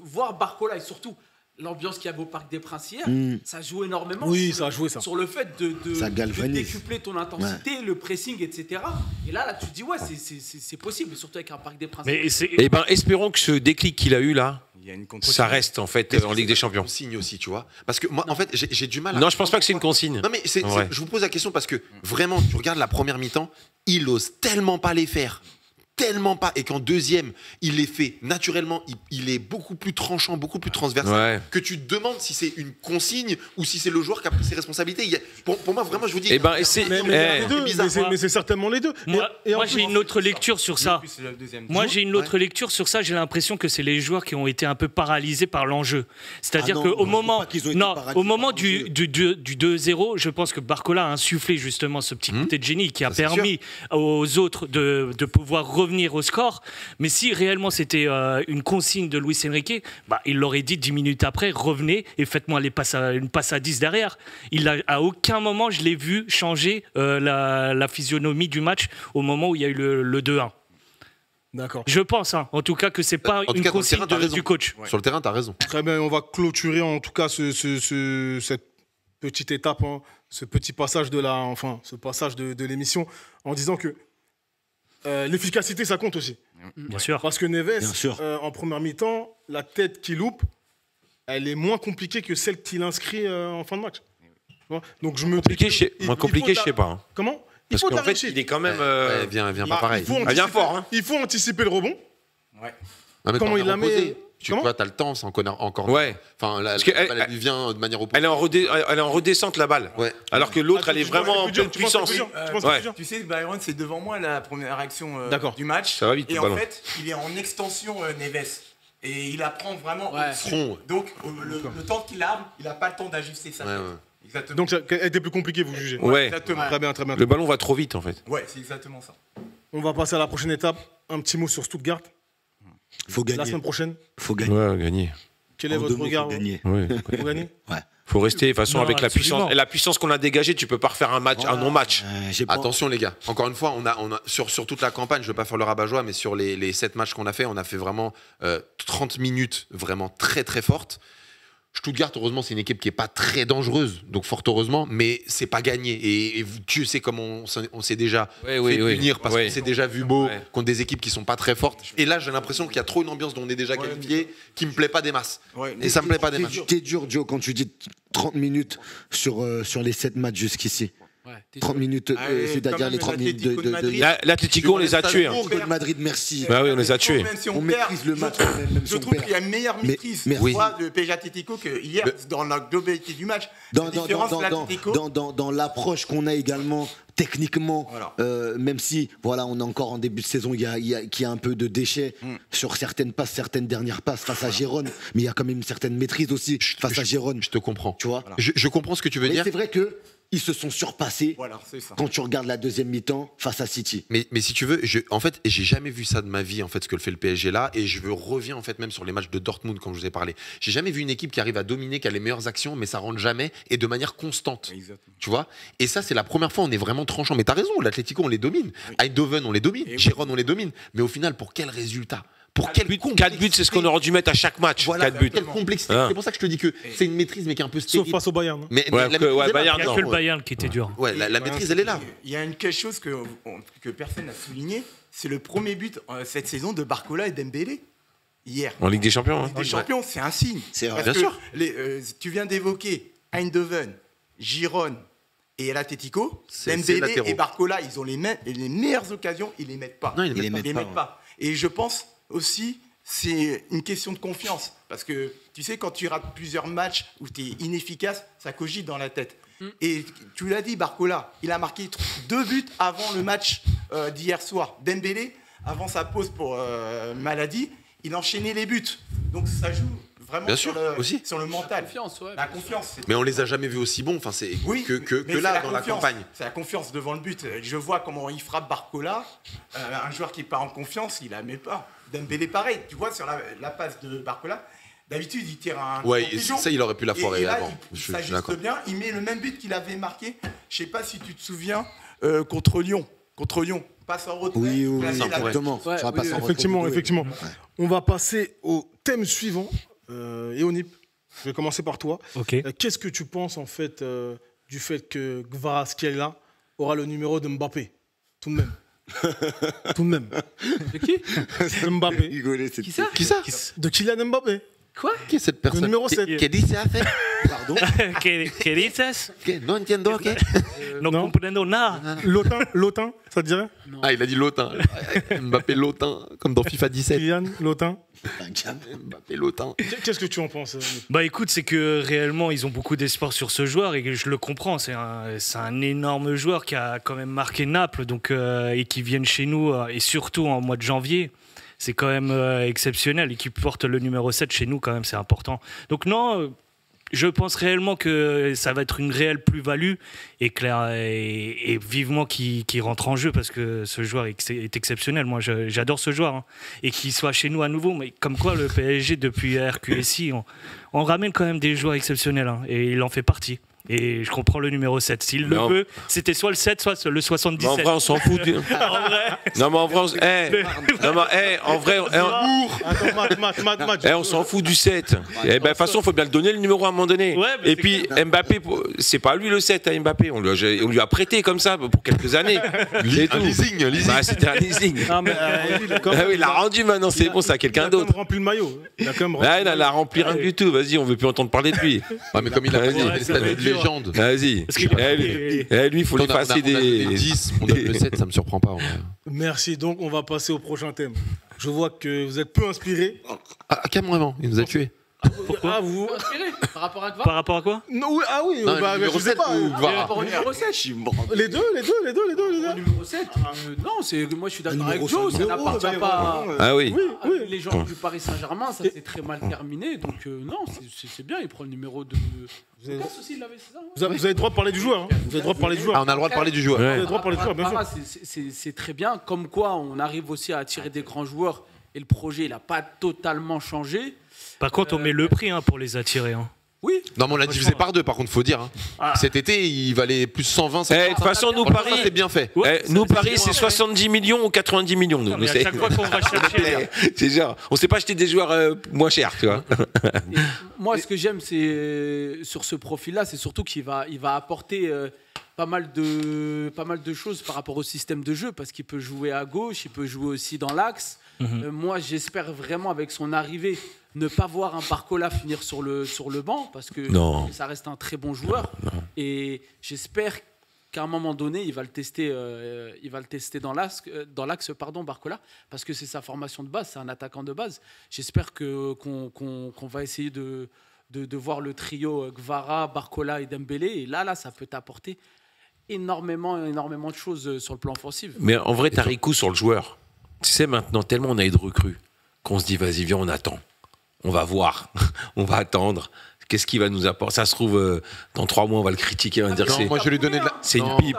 voir Barcola et surtout l'ambiance qu'il y avait au Parc des Princes hier, ça joue énormément. Oui, sur ça a joué, ça. Sur le fait Ça de galvanise. décupler ton intensité, le pressing, etc. Et là, tu te dis, ouais, c'est possible, surtout avec un Parc des Princes. Mais c'est. Eh ben, espérons que ce déclic qu'il a eu là, Il y a une ça reste en fait en Ligue des Champions. On signe aussi, tu vois. Parce que moi, en fait, j'ai du mal à. Non, je pense pas que c'est une consigne. Non, mais En vrai. je vous pose la question parce que vraiment, tu regardes la première mi-temps, il ose tellement pas les faire. Tellement pas. Et qu'en deuxième, il les fait naturellement. Il est beaucoup plus tranchant, beaucoup plus transversal. Ouais. Que tu te demandes si c'est une consigne ou si c'est le joueur qui a pris ses responsabilités. Pour moi, vraiment, je vous dis. Eh ben, et c'est. Mais eh, les deux, bizarre. mais c'est certainement les deux. Moi, Et en moi, plus- j'ai une autre lecture sur ça. Plus le deuxième. Moi, j'ai une autre lecture sur ça. J'ai l'impression que c'est les joueurs qui ont été un peu paralysés par l'enjeu. C'est-à-dire Ah non, qu'au moi, je moment, trouve pas qu'ils ont été non, paralysés au moment par du, l'enjeu. du 2-0, je pense que Barcola a insufflé justement ce petit côté de génie qui a Ça, c'est permis aux autres de pouvoir revenir au score. Mais si réellement c'était une consigne de Luis Enrique, bah, il l'aurait dit 10 minutes après, revenez et faites-moi une passe à 10 derrière. À aucun moment, je l'ai vu changer la physionomie du match au moment où il y a eu le 2-1. D'accord. Je pense, hein, en tout cas, que c'est pas En tout une cas, dans le consigne terrain, t'as raison. du coach. Sur le terrain, t'as raison. Très bien, on va clôturer en tout cas cette petite étape, hein, ce petit passage ce passage de l'émission en disant que l'efficacité, ça compte aussi. Bien sûr. Parce que Neves, Bien sûr. en première mi-temps, la tête qu'il loupe, elle est moins compliquée que celle qu'il inscrit en fin de match. Tu vois. Donc je me Compliqué, dis je sais- il- moi, il compliqué, faut je sais pas. hein. Comment Il Parce faut de la qu'en fait, réussite. il est quand même. Ouais, viens pas Bah, pareil. il faut Ah, viens anticiper- fort, hein. Il faut anticiper le rebond. Ouais. Non, mais Comment t'en il as la reposé. met Tu Comment vois, t'as le temps, c'est encore. Ouais. Enfin, Parce que elle lui vient de manière opposée. Elle est en redescente la balle. Ouais. Alors que l'autre, elle est Tu penses que vraiment en c'est plus dur, pleine tu penses que c'est puissance. plus dur, tu penses que c'est Ouais. plus dur Tu sais, Byron, c'est devant moi la première action D'accord. du match. Ça va vite, Et le en ballon. fait, il est en extension, Neves. Et il apprend vraiment Ouais. au-dessus. Front. Donc, le temps qu'il a, il n'a pas le temps d'ajuster sa Ouais, tête. ouais. Exactement. Donc, elle était plus compliquée, vous jugez. Ouais. Exactement. Très bien, très bien. Le ballon va trop vite en fait. Ouais, c'est exactement ça. On va passer à la prochaine étape. Un petit mot sur Stuttgart. Faut La gagner. semaine prochaine. Faut gagner. Ouais, gagner. Quel est En votre deux mots, regard faut gagner. Ouais. Vous gagnez Faut rester de toute façon Non, avec absolument. la puissance qu'on a dégagée. Tu peux pas refaire un match, un non-match. J'ai pas- Attention les gars, encore une fois, on a sur toute la campagne, je ne veux pas faire le rabat-joie, mais sur les 7 matchs qu'on a fait, on a fait vraiment 30 minutes vraiment très très fortes. Stuttgart, heureusement, c'est une équipe qui n'est pas très dangereuse, donc fort heureusement, mais c'est pas gagné. Et Dieu sait comment on s'est déjà fait punir parce qu'on s'est déjà vu beau Ouais. contre des équipes qui sont pas très fortes. Et là, j'ai l'impression qu'il y a trop une ambiance dont on est déjà qualifié qui me plaît pas des masses. Ouais, Et ça me plaît pas des masses. T'es dur, Joe, quand tu dis 30 minutes sur les 7 matchs jusqu'ici. Ouais, t'es 30 minutes, Ah, et c'est-à-dire quand les même, 30 minutes l'Atlético de Madrid. L'Atlético, on les a tués. hein. Atlético de Madrid, merci. Bah oui, on les a tués. Même si On on perd, maîtrise le match, même si je on trouve perd. qu'il y a une meilleure Mais- maîtrise mais- oui. de PSG Atlético que hier dans la globalité du match. La différence de l'Atlético. Dans l'approche qu'on a également techniquement, Voilà. même si voilà, on est encore en début de saison, qu'il y a un peu de déchets sur certaines passes, certaines dernières passes face à Gérone, mais il y a quand même une certaine maîtrise aussi face à Gérone. Je te comprends. Tu vois. Je comprends ce que tu veux Mais dire. c'est vrai que ils se sont surpassés Voilà, c'est ça. quand tu regardes la deuxième mi-temps face à City. Mais si tu veux, en fait, j'ai jamais vu ça de ma vie, en fait, ce que fait le PSG là, et je reviens en fait même sur les matchs de Dortmund, comme je vous ai parlé. J'ai jamais vu une équipe qui arrive à dominer, qui a les meilleures actions, mais ça rentre jamais et de manière constante. Exactement. Tu vois. Et ça, c'est la première fois où on est vraiment tranchant. Mais t'as raison, l'Atlético, on les domine. Eindhoven, on les domine. Et Gérone, on les domine. Mais au final, pour quel résultat? Pour quel 4 buts, c'est ce qu'on aurait dû mettre à chaque match. Voilà, 4 buts. quelle complexité. Ah. C'est pour ça que je te dis que c'est une maîtrise, mais qui est un peu Sauf stérile. face au Bayern. hein. Mais Ouais, la que- maîtrise ouais, est là. Bayern, Il n'y a non. que le Bayern qui était dur. Ouais, la maîtrise, elle est là. Il y a quelque chose que personne n'a souligné, c'est le premier but cette saison de Barcola et Dembélé hier. En Ligue des Champions. hein. Ligue des Champions, c'est un signe. C'est vrai. Parce Bien que sûr. tu viens d'évoquer Eindhoven, Girone et l'Atlético. C'est Dembélé latéraux. et Barcola, ils ont les meilleures occasions, ils les mettent pas. Non, ils les Ils les mettent mettent Ils les pas, mettent pas. Et je pense aussi, c'est une question de confiance. Parce que tu sais, quand tu rates plusieurs matchs où tu es inefficace, ça cogite dans la tête. Et tu l'as dit, Barcola, il a marqué 2 buts avant le match d'hier soir. Dembélé, avant sa pause pour maladie, il enchaînait les buts. Donc ça joue vraiment Bien sur, sûr, le, aussi. sur le mental. Confiance, ouais, La bien sûr. confiance. c'est- Mais on les a jamais vus aussi bons. Enfin, c'est Oui, que mais c'est là, dans la confiance. campagne. C'est la confiance devant le but. Je vois comment il frappe Barcola. Un joueur qui n'est pas en confiance, il la met pas. Dembélé, pareil. Tu vois, sur la passe de Barcola, d'habitude, il tire un Ouais, pigeon. ça, il aurait pu la foirer Et là, avant. il Je suis s'ajuste d'accord. bien. Il met le même but qu'il avait marqué. Je sais pas si tu te souviens, contre Lyon. Contre Lyon. Passe en retrait. Oui, oui, placé oui, là- exactement. Ouais, Sur la oui, passe oui. en retrait Effectivement, du dos. effectivement. On va passer au thème suivant. Eonip, je vais commencer par toi. Ok. Qu'est-ce que tu penses en fait du fait que Kvaratskhelia aura le numéro de Mbappé? Tout de même. Tout de même. De qui De Mbappé. Rigoler, c'est- Qui ça Qui ça De Kylian Mbappé. Quoi Qui est cette personne? numéro 7. Qui dit ça fait? Pardon. ¿Qué dices? Non entiendo, ok. No Non. comprendo nada. Lotin, ça te dirait? Ah, il a dit Lotin. Mbappé Lotin, comme dans FIFA 17. Kylian, Lotin. Mbappé Lotin. Qu'est-ce que tu en penses? Bah écoute, c'est que réellement ils ont beaucoup d'espoir sur ce joueur et que je le comprends. C'est un énorme joueur qui a quand même marqué Naples donc, et qui viennent chez nous et surtout en mois de janvier. C'est quand même exceptionnel et qui porte le numéro 7 chez nous quand même, c'est important. Donc non, je pense réellement que ça va être une réelle plus-value et, et vivement qu'il rentre en jeu parce que ce joueur est exceptionnel. Moi, j'adore ce joueur. Hein. Et qu'il soit chez nous à nouveau. Mais comme quoi, le PSG, depuis RQSI, on ramène quand même des joueurs exceptionnels. Hein, et il en fait partie. Et je comprends le numéro 7. S'il le Non. veut, c'était soit le 7, soit le Mais en 77. vrai, on s'en fout. En vrai. Non, mais en vrai, en vrai, Match. on s'en fout du 7. Eh ben, de toute façon, il faut bien le donner le numéro à un moment donné. Ouais, mais Et c'est puis, Mbappé, c'est pas lui le 7 à Mbappé. On lui a prêté comme ça pour quelques années. C'est tout. leasing. Bah, c'était un leasing. Non, mais, Ah oui, il l'a rendu maintenant, c'est bon, c'est à quelqu'un Il a quand d'autre. même rempli le maillot. Il a quand même rempli Ah, le il a rempli rien du tout. Vas-y, on veut plus entendre parler de lui. Ouais, mais comme il a Vas-y. pas des statuts de légende. Vas-y. Parce qu'il a- Lui, il faut lui On a passer donné des. 10, on donne le 7, ça me surprend pas. en vrai. Merci. Donc, on va passer au prochain thème. Je vois que vous êtes peu inspiré. Ah, carrément, il nous a tués. Ah, vous. Inspiré par rapport à Par quoi rapport à quoi? Non, oui, ah oui, Non, bah, le numéro je sais 7 pas. ou Par Kvara rapport au numéro 7. Les deux. Au numéro 7 non, moi je suis d'accord avec Joe, ça n'appartient pas Ah oui. à les gens du Paris Saint-Germain, ça s'est très mal terminé, donc non, c'est bien, il prend le numéro de... Lucas aussi, il l'avait, c'est ça, hein. Vous avez le droit de parler du joueur. Hein. Vous avez le droit de parler du Ah, joueur. on a le droit de parler du joueur. Vous avez Ouais. le droit de parler du joueur, bien sûr. Kvara, c'est très bien, comme quoi on arrive aussi à attirer des grands joueurs, et le projet il n'a pas totalement changé. Par contre, on met le prix hein, pour les attirer. Hein. Oui, Non, mais on l'a divisé par deux, par contre, faut dire. Hein. Cet été, il valait plus 120. Eh, de toute façon, nous, Franchement, Paris, c'est bien fait. Ouais, nous, ça, Paris, c'est c'est bon, 70 millions ou 90 millions. Nous, Mais à chaque fois qu'on va chercher... c'est genre, on sait pas acheter des joueurs moins chers, tu vois. et moi ce que j'aime c'est sur ce profil-là, c'est surtout qu'il va apporter pas mal de choses par rapport au système de jeu, parce qu'il peut jouer à gauche, il peut jouer aussi dans l'axe. Moi, j'espère vraiment avec son arrivée ne pas voir un Barcola finir sur le banc, parce que Non. ça reste un très bon joueur. Et j'espère qu'à un moment donné, il va le tester dans l'axe, Barcola, parce que c'est sa formation de base, c'est un attaquant de base. J'espère qu'on va essayer de voir le trio Kvara, Barcola et Dembélé, et là, ça peut t'apporter énormément de choses sur le plan offensif. Mais en vrai, t'as Rico sur le joueur. Tu sais, maintenant, tellement on a eu de recrues qu'on se dit, vas-y, viens, on attend. On va voir. On va attendre. Qu'est-ce qu'il va nous apporter? Ça se trouve, dans 3 mois, on va le critiquer, on va dire que Non, moi je vais lui donner de la. c'est une Non, pipe.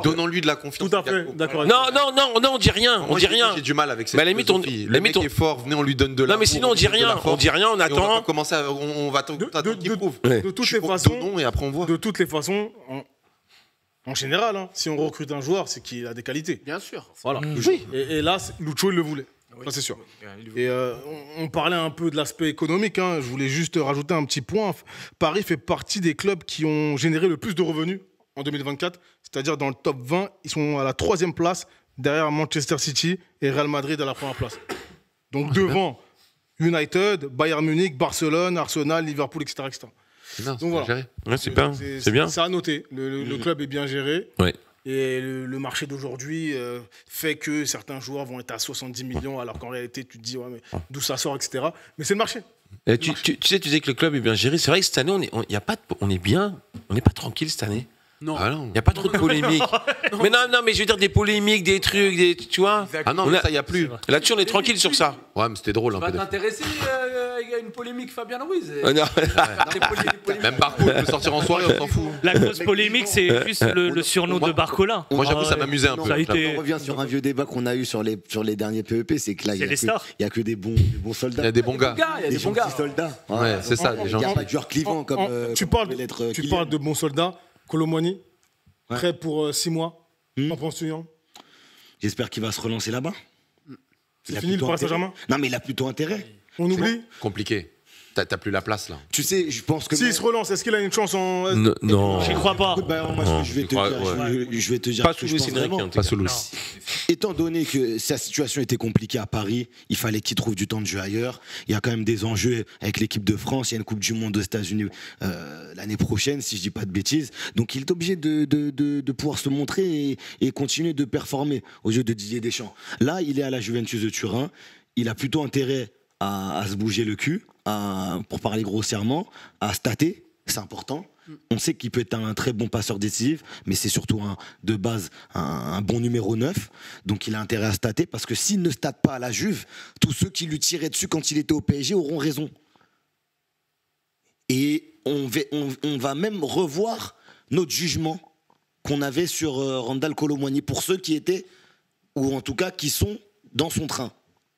Donnons-lui de la confiance. Tout à fait, d'accord. Non, on dit rien, on Moi, dit rien. J'ai du mal avec cette Mais à la limite, philosophie. à Le la mec limite, est fort, venez, on lui donne de la. Non, mais sinon, on dit rien, on on attend. commencer on va attendre qu'il prouve. Ouais. De toutes les façons, Donnons et après on voit. de toutes les façons, en général, hein, si on recrute un joueur, c'est qu'il a des qualités. Bien sûr. Voilà. Et là, Lucho, il le voulait. Ça, c'est sûr. Et on parlait un peu de l'aspect économique. Hein. Je voulais juste rajouter un petit point. Paris fait partie des clubs qui ont généré le plus de revenus en 2024. C'est-à-dire dans le top 20, ils sont à la 3e place, derrière Manchester City et Real Madrid à la 1re place. Donc devant United, Bayern Munich, Barcelone, Arsenal, Liverpool, etc. etc. Non, Donc voilà. géré. Ouais, c'est bien. C'est à noter. Le club est bien géré. Ouais. Et le marché d'aujourd'hui fait que certains joueurs vont être à 70 millions, alors qu'en réalité, tu te dis, ouais, mais d'où ça sort, etc. Mais c'est le marché. Et tu disais que le club est bien géré. C'est vrai que cette année, on est bien, on n'est pas tranquille cette année. Non. Ah non. Il n'y a pas trop de polémiques. Mais non, mais je veux dire des polémiques, des trucs, tu vois. Ah non, mais ça, il n'y a plus. Là-dessus, on est tranquille sur ça. Ouais, mais c'était drôle un Va peu. t'intéresser à une polémique Fabien Ruiz. Non. Même Barco peut sortir en soirée, on s'en fout. La grosse polémique, c'est juste le surnom de Barcola. Moi, j'avoue, ça m'amusait un Non, peu. Ça a été- On revient sur un vieux débat qu'on a eu sur les derniers PEP, c'est que là, il C'est les stars. n'y a que des bons soldats. Il y a des bons gars. Il y a des bons gentils gars. soldats. Ouais, c'est ça, des Il n'y gens. a pas de joueurs clivants comme. tu comme parles, pouvait l'être tu Kylian. parles de bons soldats. Colomboigny, prêt pour 6 mois. Hmm. En penses-tu, Yann? J'espère qu'il va se relancer là-bas. C'est Il a fini le plutôt Paris intérêt. Saint-Germain? Non, mais il a plutôt intérêt. On oublie? Compliqué. T'as plus la place là. Tu sais, je pense que. S'il se relance, est-ce qu'il a une chance en. Non. J'y crois pas. Bah, moi, ce Non, que je vais je te crois- dire, ouais. je vais te dire Pas ce que sous je Luis pense Enrique, vraiment. en tout Pas cas. sous Louis. Étant donné que sa situation était compliquée à Paris, il fallait qu'il trouve du temps de jeu ailleurs. Il y a quand même des enjeux avec l'équipe de France. Il y a une Coupe du Monde aux États-Unis l'année prochaine, si je dis pas de bêtises. Donc il est obligé de pouvoir se montrer et continuer de performer aux yeux de Didier Deschamps. Là, il est à la Juventus de Turin. Il a plutôt intérêt à se bouger le cul, pour parler grossièrement, à stater. C'est important. On sait qu'il peut être un très bon passeur décisif, mais c'est surtout de base un bon numéro 9. Donc il a intérêt à stater, parce que s'il ne state pas à la Juve, tous ceux qui lui tiraient dessus quand il était au PSG auront raison. Et on va même revoir notre jugement qu'on avait sur Randal Colomboigny, pour ceux qui étaient, ou en tout cas qui sont dans son train,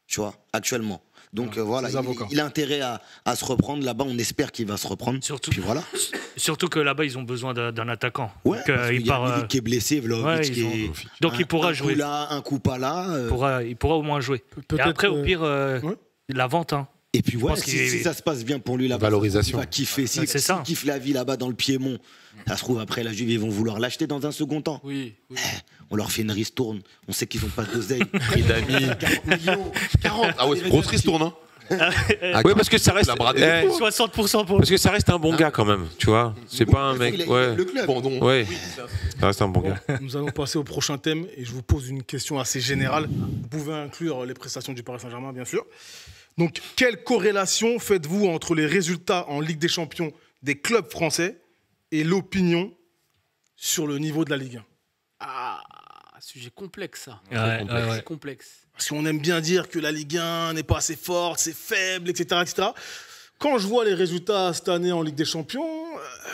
tu vois, actuellement. Donc voilà, il a intérêt à se reprendre. Là-bas, on espère qu'il va se reprendre. Surtout, Puis voilà. surtout que là-bas, ils ont besoin d'un attaquant. Ouais, Donc, parce qu'il il y a part, Milik qui est blessé, Vlahovic ouais, qui est... donc il pourra jouer. Un coup là, un coup pas là. Il pourra au moins jouer. Et Peut-être, après, au pire, ouais. la vente. Hein. Et puis ouais, pense si, qu'il est- si ça se passe bien pour lui là-bas, Valorisation. il va kiffer. C'est ça. S'il kiffe la vie là-bas dans le Piémont, ça se trouve après la Juve, ils vont vouloir l'acheter dans un second temps. Oui. On leur fait une ristourne. On sait qu'ils n'ont pas d'oseille. Prix d'amis. 40 millions. 40. Ah ouais, c'est grosse ristourne, hein. Oui, parce que ça reste. La bradée. 60% pour Parce que ça reste un bon gars quand même, tu vois. C'est pas un mec. Il a Ouais. le club. Bandon. Ouais. Ça reste un bon gars. Nous allons passer au prochain thème et je vous pose une question assez générale. Vous pouvez inclure les prestations du Paris Saint-Germain, bien sûr. Donc, quelle corrélation faites-vous entre les résultats en Ligue des Champions des clubs français et l'opinion sur le niveau de la Ligue 1? Ah, sujet complexe ça. Ouais. Complexe. Parce qu'on aime bien dire que la Ligue 1 n'est pas assez forte, c'est faible, etc., etc. Quand je vois les résultats cette année en Ligue des Champions,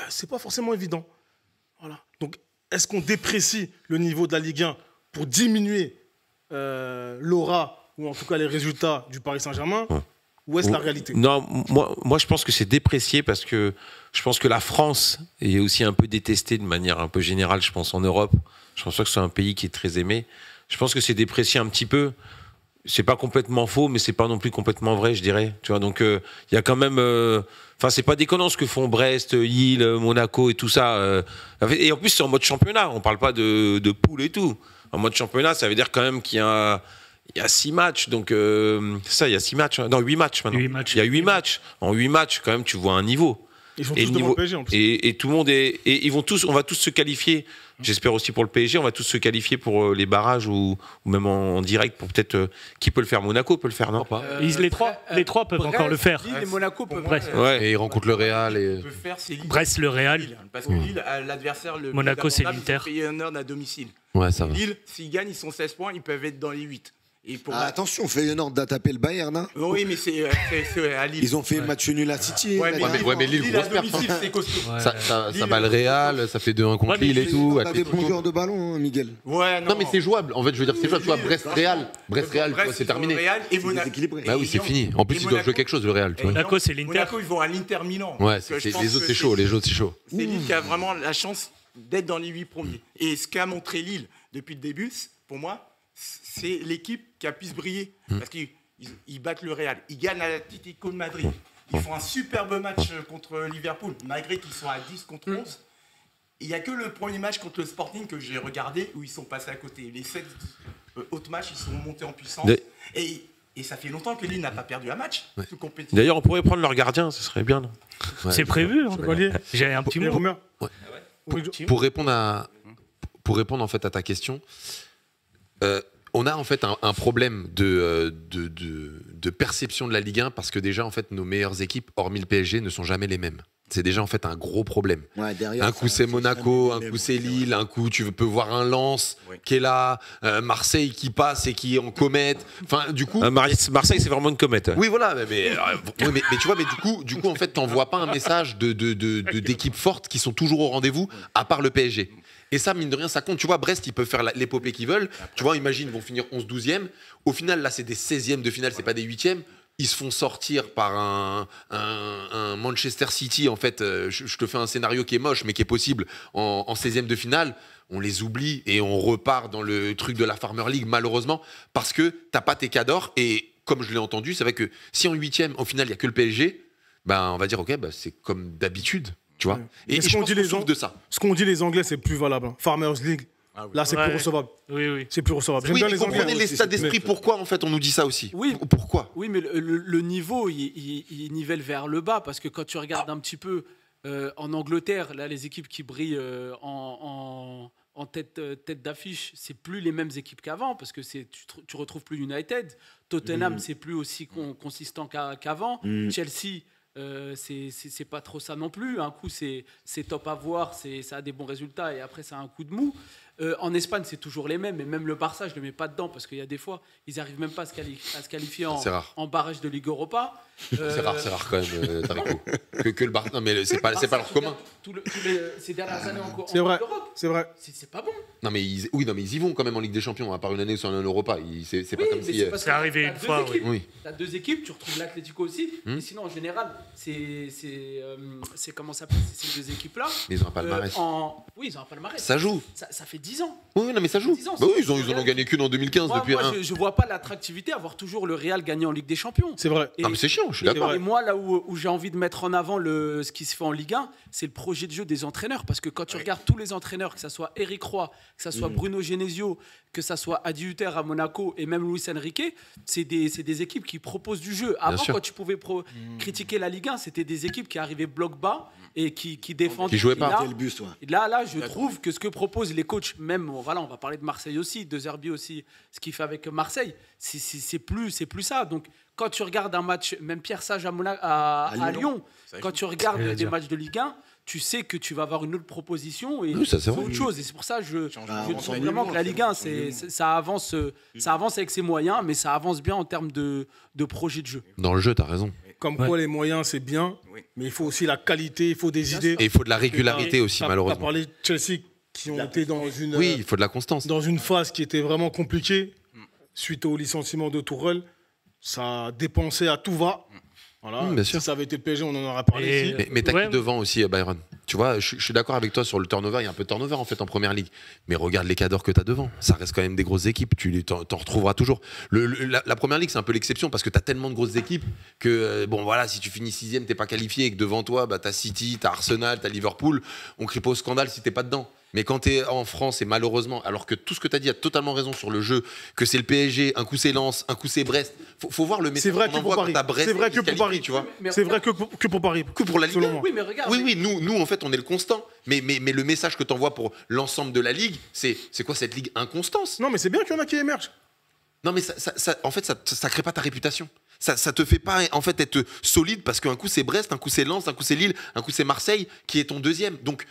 c'est pas forcément évident. Voilà. Donc, est-ce qu'on déprécie le niveau de la Ligue 1 pour diminuer l'aura ou en tout cas les résultats du Paris Saint-Germain, ou est-ce la réalité? Non, moi je pense que c'est déprécié parce que je pense que la France est aussi un peu détestée de manière un peu générale, je pense, en Europe. Je pense pas que ce soit un pays qui est très aimé. Je pense que c'est déprécié un petit peu. C'est pas complètement faux, mais c'est pas non plus complètement vrai, je dirais. Tu vois, donc il y a quand même. Enfin, c'est pas déconnant ce que font Brest, Lille, Monaco et tout ça. Et en plus, c'est en mode championnat. On parle pas de poule et tout. En mode championnat, ça veut dire quand même qu'il y a 6 matchs, donc ça, il y a 6 matchs, non 8 matchs maintenant. 8 matchs. Il y a 8 matchs. En 8 matchs, quand même, tu vois un niveau. Ils sont Et tous le devant niveau- le PSG en plus. Et tout le monde est. Et ils vont tous, on va tous se qualifier. J'espère aussi pour le PSG, on va tous se qualifier pour les barrages ou même en direct pour peut-être. Qui peut le faire? Monaco peut le faire, non? Les trois peuvent encore le faire. Lille et Monaco peuvent Brest. Ouais. Et ils rencontrent le Real et. peut faire, c'est Lille. Brest, le Real. Lille, parce que Lille, l'adversaire, le Monaco, plus c'est abordable, l'Inter. ils ont payé un heure à domicile. Ouais, ça va. Lille, s'ils gagnent, ils sont 16 points, ils peuvent être dans les 8. Et pour Attention, Feyenoord a tapé le Bayern. Hein. Oui, mais c'est à Lille. Ils ont fait match nul à City. Ouais, mais Lille, à grosse perte. domicile, c'est costaud. Ça bat le Real, ça fait 2-1 contre Lille et tout. T'as des bons joueurs de ballon, hein, Miguel. Ouais, Non, mais c'est jouable. En fait, je veux dire, c'est jouable. Tu vois, Brest-Real, Brest, c'est terminé. Real et C'est Monaco. déséquilibré. Bah oui, c'est fini. En plus, ils doivent jouer quelque chose, le Real. Tu vois. Monaco, c'est l'Inter. Monaco, ils vont à l'Inter Milan. Ouais, Parce que je pense les autres, que c'est chaud. Les autres, c'est chaud. C'est Lille qui a vraiment la chance d'être dans les 8 premiers. Et ce qu'a montré Lille depuis le début, pour moi, c'est l'équipe qui a pu se briller. Parce qu'ils battent le Real, ils gagnent à l'Atlético de Madrid. Ils font un superbe match contre Liverpool, malgré qu'ils sont à 10 contre 11. Il n'y a que le premier match contre le Sporting que j'ai regardé où ils sont passés à côté. Les 7 autres matchs, ils sont montés en puissance. Et ça fait longtemps que Lille n'a pas perdu un match. Toute compétition. D'ailleurs, on pourrait prendre leur gardien, ce serait bien. Non C'est prévu. Hein. J'ai un petit mot. Pour répondre en fait à ta question, on a en fait un problème de perception de la Ligue 1 parce que déjà en fait nos meilleures équipes, hormis le PSG, ne sont jamais les mêmes. C'est déjà en fait un gros problème. Ouais, derrière, un coup c'est Monaco, un coup c'est Lille, un coup tu peux voir un Lens qui est là, Marseille qui passe et qui est en comète. Enfin du coup. Marseille c'est vraiment une comète. Oui voilà, mais tu vois, mais du coup en fait t'envoies pas un message d'équipes fortes qui sont toujours au rendez-vous, à part le PSG. Et ça, mine de rien, ça compte. Tu vois, Brest, ils peuvent faire l'épopée qu'ils veulent. Tu vois, imagine, ils vont finir 11-12e. Au final, là, c'est des 16e de finale, c'est pas des 8e. Ils se font sortir par un Manchester City. En fait, je te fais un scénario qui est moche, mais qui est possible en 16e de finale. On les oublie et on repart dans le truc de la Farmer League, malheureusement, parce que t'as pas tes cadors. Et comme je l'ai entendu, c'est vrai que si en 8e, au final, il n'y a que le PSG, ben, on va dire, ok, ben, c'est comme d'habitude. Tu vois. Et ce qu'on dit de ça. Ce qu'ont dit les Anglais, c'est plus valable. Farmers League, là, c'est plus recevable. Oui. C'est plus recevable. Oui, mais comprenez l'état d'esprit. Pourquoi, en fait, on nous dit ça aussi? Oui. Pourquoi? Oui, mais le niveau, il nivelle vers le bas parce que quand tu regardes un petit peu en Angleterre, là, les équipes qui brillent en tête d'affiche, c'est plus les mêmes équipes qu'avant parce que tu retrouves plus United. Tottenham, c'est plus aussi consistant qu'avant. Chelsea. C'est pas trop ça non plus. Un coup, c'est top à voir, ça a des bons résultats et après, ça a un coup de mou. En Espagne, c'est toujours les mêmes, et même le Barça, je ne le mets pas dedans parce qu'il y a des fois, ils n'arrivent même pas à se qualifier en barrage de Ligue Europa. C'est rare quand même, Tarico. que le Barça. Non, mais c'est pas leur commun. Ces dernières années encore. C'est vrai. C'est vrai. C'est pas bon. Non, mais ils y vont quand même en Ligue des Champions, à part une année sur un Europa. C'est pas comme si. C'est arrivé une fois. Oui. Tu as 2 équipes, tu retrouves l'Atlético aussi. Mais sinon, en général, c'est comment ça s'appelle ces 2 équipes-là. Mais ils ont un palmarès. Oui, ils ont un palmarès. Ça joue. Ça fait 10 ans. Oui, non, mais ça joue. Bah oui, ils en ont gagné qu'une en 2015 depuis moi, je vois pas l'attractivité à voir toujours le Real gagner en Ligue des Champions. C'est vrai. Non, mais c'est chiant, je suis d'accord. Et moi, là où j'ai envie de mettre en avant ce qui se fait en Ligue 1, c'est le projet de jeu des entraîneurs. Parce que quand tu regardes tous les entraîneurs, que ce soit Eric Roy, que ce soit Bruno Genesio, que ce soit Adi Hutter à Monaco et même Luis Enrique, c'est des équipes qui proposent du jeu. Avant, quand tu pouvais critiquer la Ligue 1, c'était des équipes qui arrivaient bloc bas et qui défendaient. Qui jouaient pas. Là, je trouve que ce que proposent les coachs, même, voilà, on va parler de Marseille aussi, de Zerbi aussi, ce qu'il fait avec Marseille, c'est plus ça. Donc, quand tu regardes un match, même Pierre Sage à Lyon, quand tu regardes des matchs de Ligue 1, tu sais que tu vas avoir une autre proposition et c'est autre chose. Et c'est pour ça que je trouve vraiment que la Ligue 1, ça avance avec ses moyens, mais ça avance bien en termes de projet de jeu. Dans le jeu, tu as raison. Comme quoi, les moyens, c'est bien, mais il faut aussi la qualité, il faut des idées. Et il faut de la régularité aussi, malheureusement. Tu as parlé de Chelsea qui ont été dans une... Oui, il faut de la constance. Dans une phase qui était vraiment compliquée, suite au licenciement de Tourelle, ça a dépensé à tout va. Voilà. Bien sûr. Si ça avait été PSG, on en aurait parlé ici. Mais t'as qui devant aussi, Byron? Tu vois, je suis d'accord avec toi sur le turnover. Il y a un peu de turnover en fait en première ligue. Mais regarde les cadors que t'as devant. Ça reste quand même des grosses équipes. Tu t'en retrouveras toujours. La première ligue, c'est un peu l'exception parce que t'as tellement de grosses équipes que, bon voilà, si tu finis 6ème, t'es pas qualifié et que devant toi, bah, t'as City, t'as Arsenal, t'as Liverpool. On crie pas au scandale si t'es pas dedans. Mais quand tu es en France, et malheureusement, alors que tout ce que tu as dit a totalement raison sur le jeu, que c'est le PSG, un coup c'est Lens, un coup c'est Brest, faut voir le message. C'est vrai que pour Paris. C'est vrai que pour Paris, tu vois. C'est vrai que pour Paris. Que pour la Ligue 1. Oui, mais regarde. Oui, nous en fait, on est le constant. Mais le message que tu envoies pour l'ensemble de la Ligue, c'est quoi cette Ligue inconstance? Non, mais c'est bien qu'il y en a qui émergent. Non, mais en fait, ça crée pas ta réputation. Ça te fait pas en fait être solide parce qu'un coup c'est Brest, un coup c'est Lens, un coup c'est Lille, un coup c'est Marseille qui est ton deuxième. Donc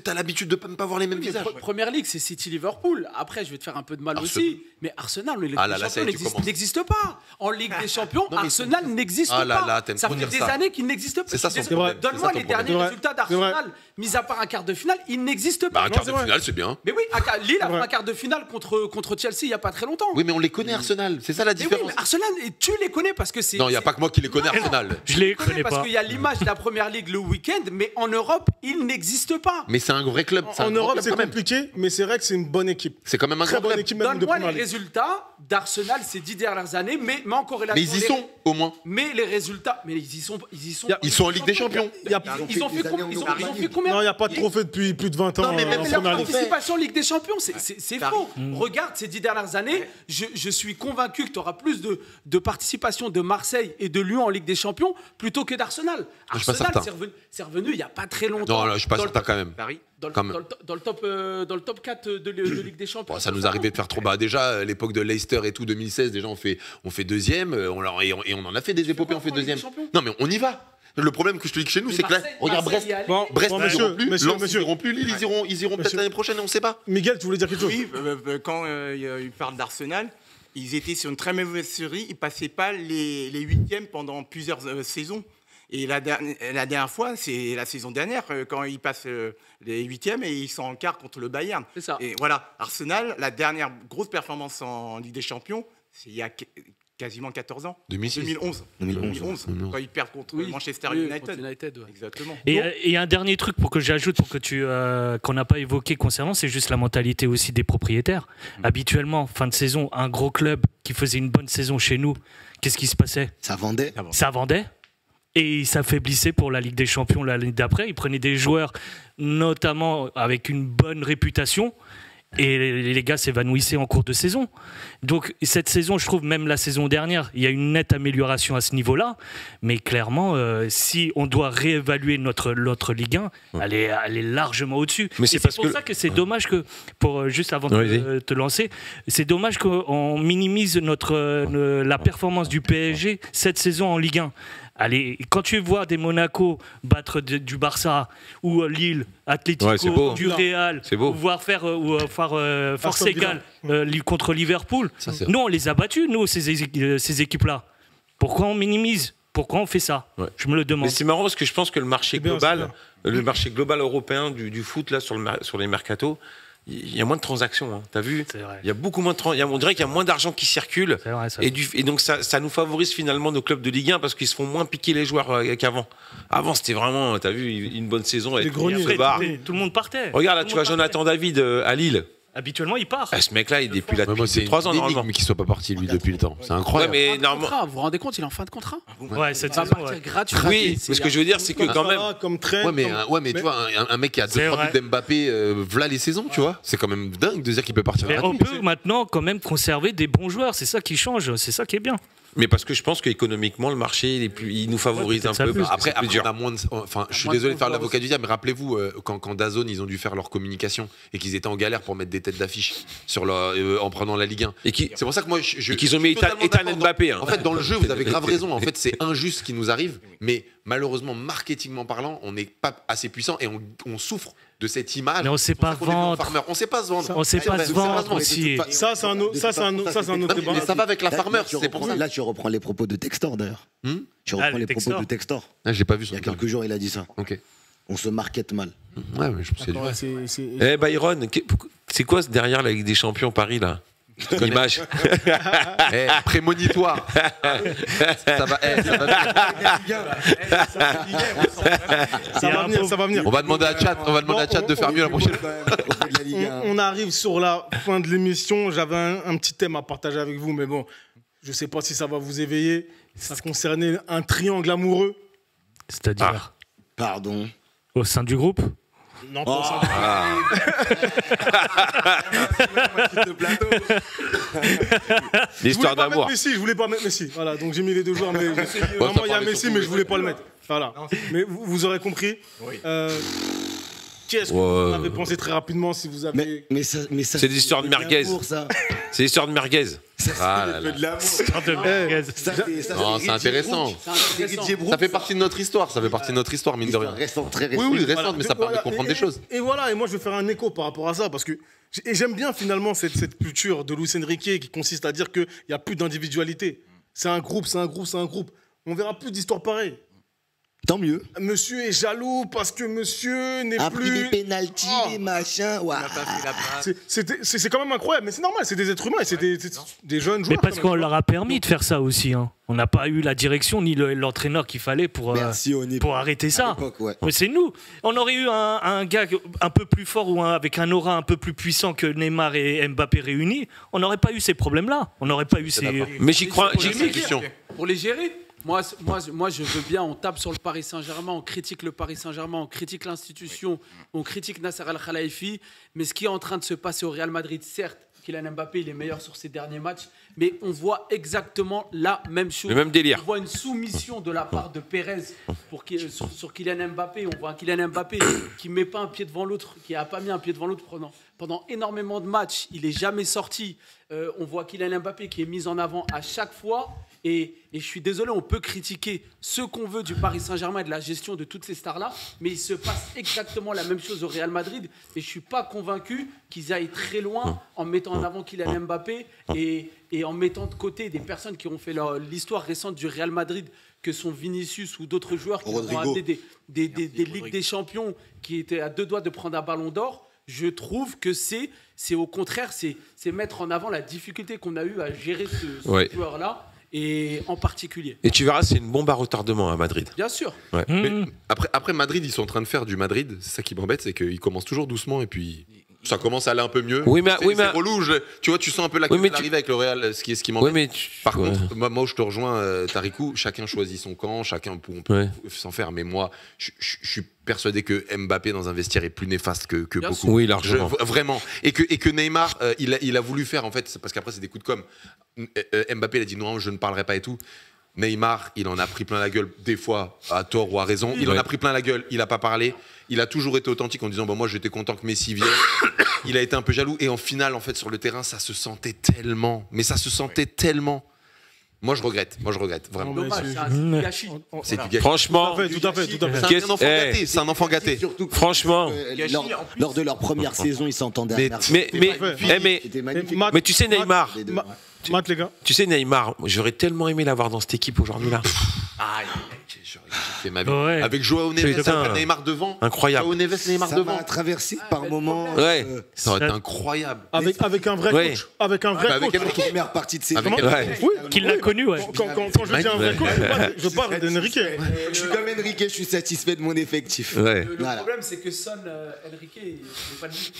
t'as l'habitude de ne pas voir les mêmes visages. Première ligue, c'est City-Liverpool. Après, je vais te faire un peu de mal aussi. Mais Arsenal, en Ligue Ah des là là, Champions, ça y est, tu commences. n'existe pas. En Ligue des Champions, Non, mais Arsenal n'existe Ah là pas. là, t'aimes Ça trop fait dire des ça. années qu'il n'existe pas. C'est ça son Je suis problème. désolé. Donne-moi C'est ça les ton derniers problème. résultats C'est vrai. d'Arsenal, mis à part un quart de finale, ils n'existent Bah, pas. un quart c'est de vrai. finale, c'est bien. Mais oui, Lille a fait Ouais. un quart de finale contre Chelsea il n'y a pas très longtemps. Oui, mais on les connaît Arsenal. C'est ça la Mais oui, différence. mais Arsenal, et tu les connais parce que c'est. Non, il n'y a pas que moi qui les connais Arsenal. Je les Tu les connais connais parce pas. qu'il y a l'image de la première ligue le week-end, mais en Europe, il n'existe pas. Mais c'est un vrai club. c'est un En grand Europe, club c'est quand même. compliqué, mais c'est vrai que c'est une bonne équipe. C'est quand même un Très grand bonne club. équipe même de Donne-moi première les ligue. résultats d'Arsenal ces 10 dernières années, mais en corrélation. Mais ils y sont au moins. Mais les résultats, mais ils y sont. Ils sont en Ligue des Champions. Il y a- Ils ont fait combien? Non, il n'y a pas de trophée depuis plus de 20 ans. Non, mais même en Mais leur première ligue. participation en Ligue des Champions, c'est faux. Regarde ces 10 dernières années, je suis convaincu que tu auras plus de participation de Marseille et de Lyon en Ligue des Champions plutôt que d'Arsenal. Je suis pas Arsenal, certain. c'est revenu il n'y a pas très longtemps. Non, là, je suis pas Dans le certain quand même. Paris. Dans le, Quand même. dans le top 4 de Ligue des Champions. Bon, ça nous arrivait de faire trop bas. Déjà, à l'époque de Leicester et tout, 2016, déjà, on fait deuxième. Et on en a fait des épopées, on fait en Ligue des deuxième. Champions. Non, mais on y va. Le problème que je te dis que chez nous, Mais c'est que là, Marseille- regarde Marseille Brest. y allait. Bon, Brest, bon, ils monsieur, iront plus. monsieur, Lens, ils monsieur. iront plus. Lille, ils iront peut-être Monsieur. l'année prochaine, on ne sait pas. Miguel, tu voulais dire quelque chose? Oui, quand il parle d'Arsenal, ils étaient sur une très mauvaise série. Ils passaient pas les huitièmes pendant plusieurs saisons. Et la dernière fois, c'est la saison dernière, quand ils passent les huitièmes et ils sont en quart contre le Bayern. C'est ça. Et voilà, Arsenal, la dernière grosse performance en Ligue des Champions, c'est il y a quasiment 14 ans. 2006. 2011. 2011. Quand ils perdent contre Manchester Oui, United. contre United, ouais. Exactement. Et un dernier truc pour que j'ajoute, pour que qu'on n'a pas évoqué concernant, c'est juste la mentalité aussi des propriétaires. Habituellement, fin de saison, un gros club qui faisait une bonne saison chez nous, qu'est-ce qui se passait? Ça vendait. Ça vendait. Et il s'affaiblissait pour la Ligue des Champions l'année d'après. Il prenait des joueurs, notamment avec une bonne réputation. Et les gars s'évanouissaient en cours de saison. Donc cette saison, je trouve, même la saison dernière, il y a une nette amélioration à ce niveau-là. Mais clairement, si on doit réévaluer notre Ligue 1, elle est largement au-dessus. Mais Et c'est c'est parce pour que- ça que c'est dommage que, juste avant Oui, de te lancer, c'est dommage qu'on minimise la performance du PSG cette saison en Ligue 1. Allez, quand tu vois des Monaco battre du Barça ou Lille, Atlético, Ouais, c'est beau. du Real, C'est beau. voire faire force Aston égale contre Liverpool, Ça, c'est nous on les a battus, nous, ces équipes-là. Pourquoi on minimise? Pourquoi on fait ça? Ouais. Je me le demande. Mais c'est marrant parce que je pense que le marché C'est bien, global, le marché global européen du foot là sur les mercatos, il y a moins de transactions. Hein. T'as vu? C'est vrai. Il y a beaucoup moins de on dirait qu'il y a moins d'argent qui circule. C'est vrai, ça. Et donc ça nous favorise finalement nos clubs de Ligue 1 parce qu'ils se font moins piquer les joueurs qu'avant. Avant c'était vraiment, t'as vu, une bonne saison. Des Et greniers. se Après, barre. tout le monde partait. Regarde là, Tout tu le vois monde partait. Jonathan David à Lille. Habituellement, il part. Ah, ce mec-là, il est depuis là Ouais, depuis moi, c'est 3 ans une normalement. énigme qu'il soit pas parti lui depuis le temps. C'est Ouais, incroyable. mais Fin de normalement. contrat, vous vous rendez compte, il est en fin de contrat. Ouais, cette Il va saison, partir ouais. gratuit. Oui, mais ce que je veux dire, c'est que quand même. Comme train. Ouais, mais tu vois, un mec qui a 2-3 vrai. buts d'Mbappé, voilà les saisons, tu vois. C'est quand même dingue de dire qu'il peut partir Mais on gratuit. peut maintenant quand même conserver des bons joueurs. C'est ça qui change. C'est ça qui est bien. Mais parce que je pense qu'économiquement, le marché, il nous favorise Ouais, un peut-être peu. ça plus. parce que Après, c'est plus on dur. a moins de... Enfin, je suis moins de désolé de faire pouvoir l'avocat du diable, mais rappelez-vous, quand DAZN, ils ont dû faire leur communication et qu'ils étaient en galère pour mettre des têtes d'affiche en prenant la Ligue 1. Et qui, C'est pour ça que moi, et qu'ils ont je mis suis totalement Ethan d'accord. Mbappé. Hein. En fait, dans le jeu, vous avez grave raison. En fait, c'est injuste ce qui nous arrive, mais malheureusement, marketingment parlant, on n'est pas assez puissant et on souffre de cette image. Mais on sait C'est pour pas ça qu'on est des vendre. farmers. On sait pas se vendre. On sait C'est pas vrai, se on sait pas vendre aussi. Ça, c'est un autre débat. Mais ça va avec la farmer, c'est pour ça. Là, tu reprends les propos de Textor d'ailleurs. Tu reprends le les propos Textor. de Textor. Ah, j'ai pas vu Il son y a quelques jours, il a dit ça. Ok. On se market mal. Ouais, mais je me suis dit. Ouais, Eh Byron, c'est quoi derrière la Ligue des Champions Paris là? L'image. Eh, prémonitoire. Ça va Ça va venir. On va demander à Chat de faire mieux la prochaine fois. On arrive sur la fin de l'émission. J'avais un petit thème à partager avec vous, mais bon, je ne sais pas si ça va vous éveiller. Ça concernait un triangle amoureux. C'est-à-dire Pardon. au sein du groupe. Non, pas ça. L'histoire d'amour. Je voulais pas mettre Messi. Voilà, donc j'ai mis les deux joueurs, mais vraiment il y a Messi, mais je voulais pas le mettre. Voilà. Mais vous aurez compris. Oui. Qu'est-ce que vous en avez pensé très rapidement si vous avez... Mais ça, C'est des histoires de merguez. Ça. C'est l'histoire de merguez. Ah là là. de l'amour. Non, c'est intéressant. Ça fait partie de notre histoire. Ça fait partie de notre histoire, mine de rien. Récente, très Oui, récente. oui, récente, Voilà. mais ça permet de comprendre des choses. Et voilà, et moi je vais faire un écho par rapport à ça, parce que j'aime bien finalement cette culture de Luis Enrique qui consiste à dire qu'il n'y a plus d'individualité. C'est un groupe, c'est un groupe, c'est un groupe. On verra plus d'histoires pareilles. Tant mieux. Monsieur est jaloux parce que monsieur n'est Après plus... les pénaltys, les machins. On n'a pas fait la passe. C'est quand même incroyable, mais c'est normal, c'est des êtres humains, et c'est des jeunes joueurs. Mais parce quand qu'on même. leur a permis de faire ça aussi. Hein. On n'a pas eu la direction ni l'entraîneur qu'il fallait pour arrêter ça. Ouais. Mais c'est nous. On aurait eu un gars un peu plus fort ou avec un aura un peu plus puissant que Neymar et Mbappé réunis. On n'aurait pas eu ces problèmes-là. On n'aurait pas eu ces... Mais j'y crois. Pour les gérer, question. Pour les gérer, moi, je veux bien, on tape sur le Paris Saint-Germain, on critique le Paris Saint-Germain, on critique l'institution, on critique Nasser Al-Khelaifi, mais ce qui est en train de se passer au Real Madrid, certes, Kylian Mbappé, il est meilleur sur ses derniers matchs, mais on voit exactement la même chose. Le même délire. On voit une soumission de la part de Pérez sur Kylian Mbappé. On voit un Kylian Mbappé qui met pas un pied devant l'autre, qui n'a pas mis un pied devant l'autre pendant énormément de matchs. Il n'est jamais sorti. On voit Kylian Mbappé qui est mis en avant à chaque fois. Et je suis désolé, on peut critiquer ce qu'on veut du Paris Saint-Germain et de la gestion de toutes ces stars-là, mais il se passe exactement la même chose au Real Madrid. Et je ne suis pas convaincu qu'ils aillent très loin en mettant en avant Kylian Mbappé et en mettant de côté des personnes qui ont fait l'histoire récente du Real Madrid, que sont Vinicius ou d'autres joueurs qui ont amené des Ligues des Champions, qui étaient à 2 doigts de prendre un ballon d'or. Je trouve que c'est au contraire, c'est mettre en avant la difficulté qu'on a eu à gérer ce joueur-là. Et en particulier. Et tu verras, c'est une bombe à retardement à Madrid. Bien sûr. Ouais. Mais après Madrid, ils sont en train de faire du Madrid. C'est ça qui m'embête, c'est qu'ils commencent toujours doucement et puis ça commence à aller un peu mieux. Oui, mais c'est relou. Tu vois, tu sens un peu la arriver avec le Real, ce qui m'embête. Par contre, moi, je te rejoins, Tarikou. Chacun choisit son camp, chacun on peut s'en faire. Mais moi, je suis persuadé que Mbappé dans un vestiaire est plus néfaste que beaucoup. Sûr. Oui, largement. Vraiment. Et que Neymar, il a voulu faire en fait, parce qu'après c'est des coups de com'. Mbappé il a dit non, je ne parlerai pas et tout. Neymar, il en a pris plein la gueule, des fois à tort ou à raison. Il en a pris plein la gueule, il n'a pas parlé. Il a toujours été authentique en disant moi j'étais content que Messi vienne. Il a été un peu jaloux et en finale en fait sur le terrain ça se sentait tellement. Mais ça se sentait tellement. Moi je regrette vraiment. Dommage, c'est un gâchis. C'est du gâchis. Franchement, Tout à fait. C'est un enfant gâté. Surtout que, franchement. lors de leur première saison, ils s'entendaient à Mais tu sais Neymar, Matt, les gars. tu sais Neymar, j'aurais tellement aimé l'avoir dans cette équipe aujourd'hui là. J'ai fait ma vie. Ouais. Avec Joao Neves, Putain. Neymar devant. Incroyable. Joao Neves, Neymar Ça devant. m'a traversé par moments. Ouais. Ça aurait été incroyable. Avec un vrai Ouais. coach. Avec un vrai Avec coach. La première partie de saison. Avec Ouais. Oui, Qu'il l'a connu, ouais. Quand je dis un vrai coach, je parle d'Enrique. Je suis comme Enrique, je suis satisfait de mon effectif. Ouais. Le Voilà. problème, c'est que Son, Enrique, il n'est pas le but.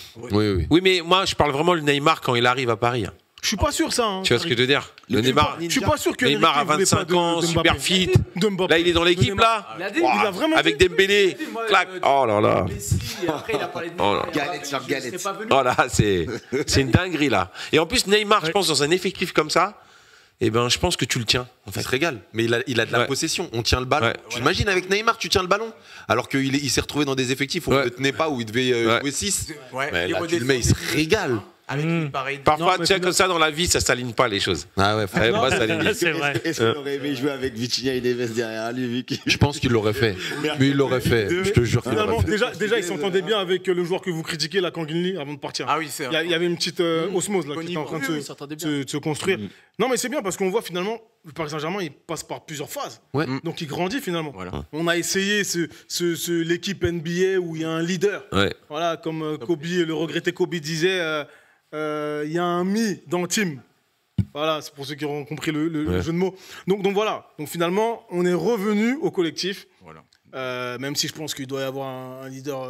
Oui. Oui, mais moi je parle vraiment le Neymar quand il arrive à Paris. Je suis pas sûr ça. Hein. Tu vois ce que je veux dire? Le Neymar, Je suis pas sûr que Neymar à Enrique voulait 25 pas ans, de super Mbappé. fit. De Mbappé. Là, il est dans l'équipe, De là. Il a dit, il a vraiment Avec dit. Dembélé. Clac. Oh là là. Messi, et après, il a parlé de Oh Neymar. là. et Mbappé, Galette sur je galette. serais pas venu. Oh là, c'est une dinguerie, là. Et en plus, Neymar, je pense, dans un effectif comme ça, eh ben, je pense que tu le tiens. En Il se fait. régale, mais il a de la Ouais. possession. On tient le ballon. Ouais. Tu imagines avec Neymar, tu tiens le ballon, alors qu'il s'est retrouvé dans des effectifs où on ne le tenait pas, où il devait jouer 6. Ouais, Mais il là, tu le mets, il se régale. Avec une pareille. Parfois, Non, mais tu sais, comme ça, dans la vie, ça s'aligne pas les choses. Ah ouais, Ouais, moi, ça aligne. C'est vrai. Est-ce qu'on aurait aimé jouer avec Vitinha et Neves derrière lui vu qu'il- Je pense qu'il l'aurait fait. Mais il l'aurait fait. Je te jure qu'il Finalement, l'aurait fait. déjà, il s'entendait bien avec le joueur que vous critiquez, la Kanguinli, avant de partir. Ah oui, c'est Il y avait une petite osmose là, qui était en train de Oui, il s'entendait bien. se construire. Non, mais c'est bien parce qu'on voit finalement, le Paris Saint-Germain, il passe par plusieurs phases. Ouais. Donc il grandit finalement. Voilà. On a essayé l'équipe NBA où il y a un leader. Ouais. Voilà, comme Kobe, le regretté Kobe disait, il y a un mi dans le team. Voilà, c'est pour ceux qui auront compris le jeu de mots. Donc voilà. Donc finalement, on est revenu au collectif. Voilà. Même si je pense qu'il doit y avoir un leader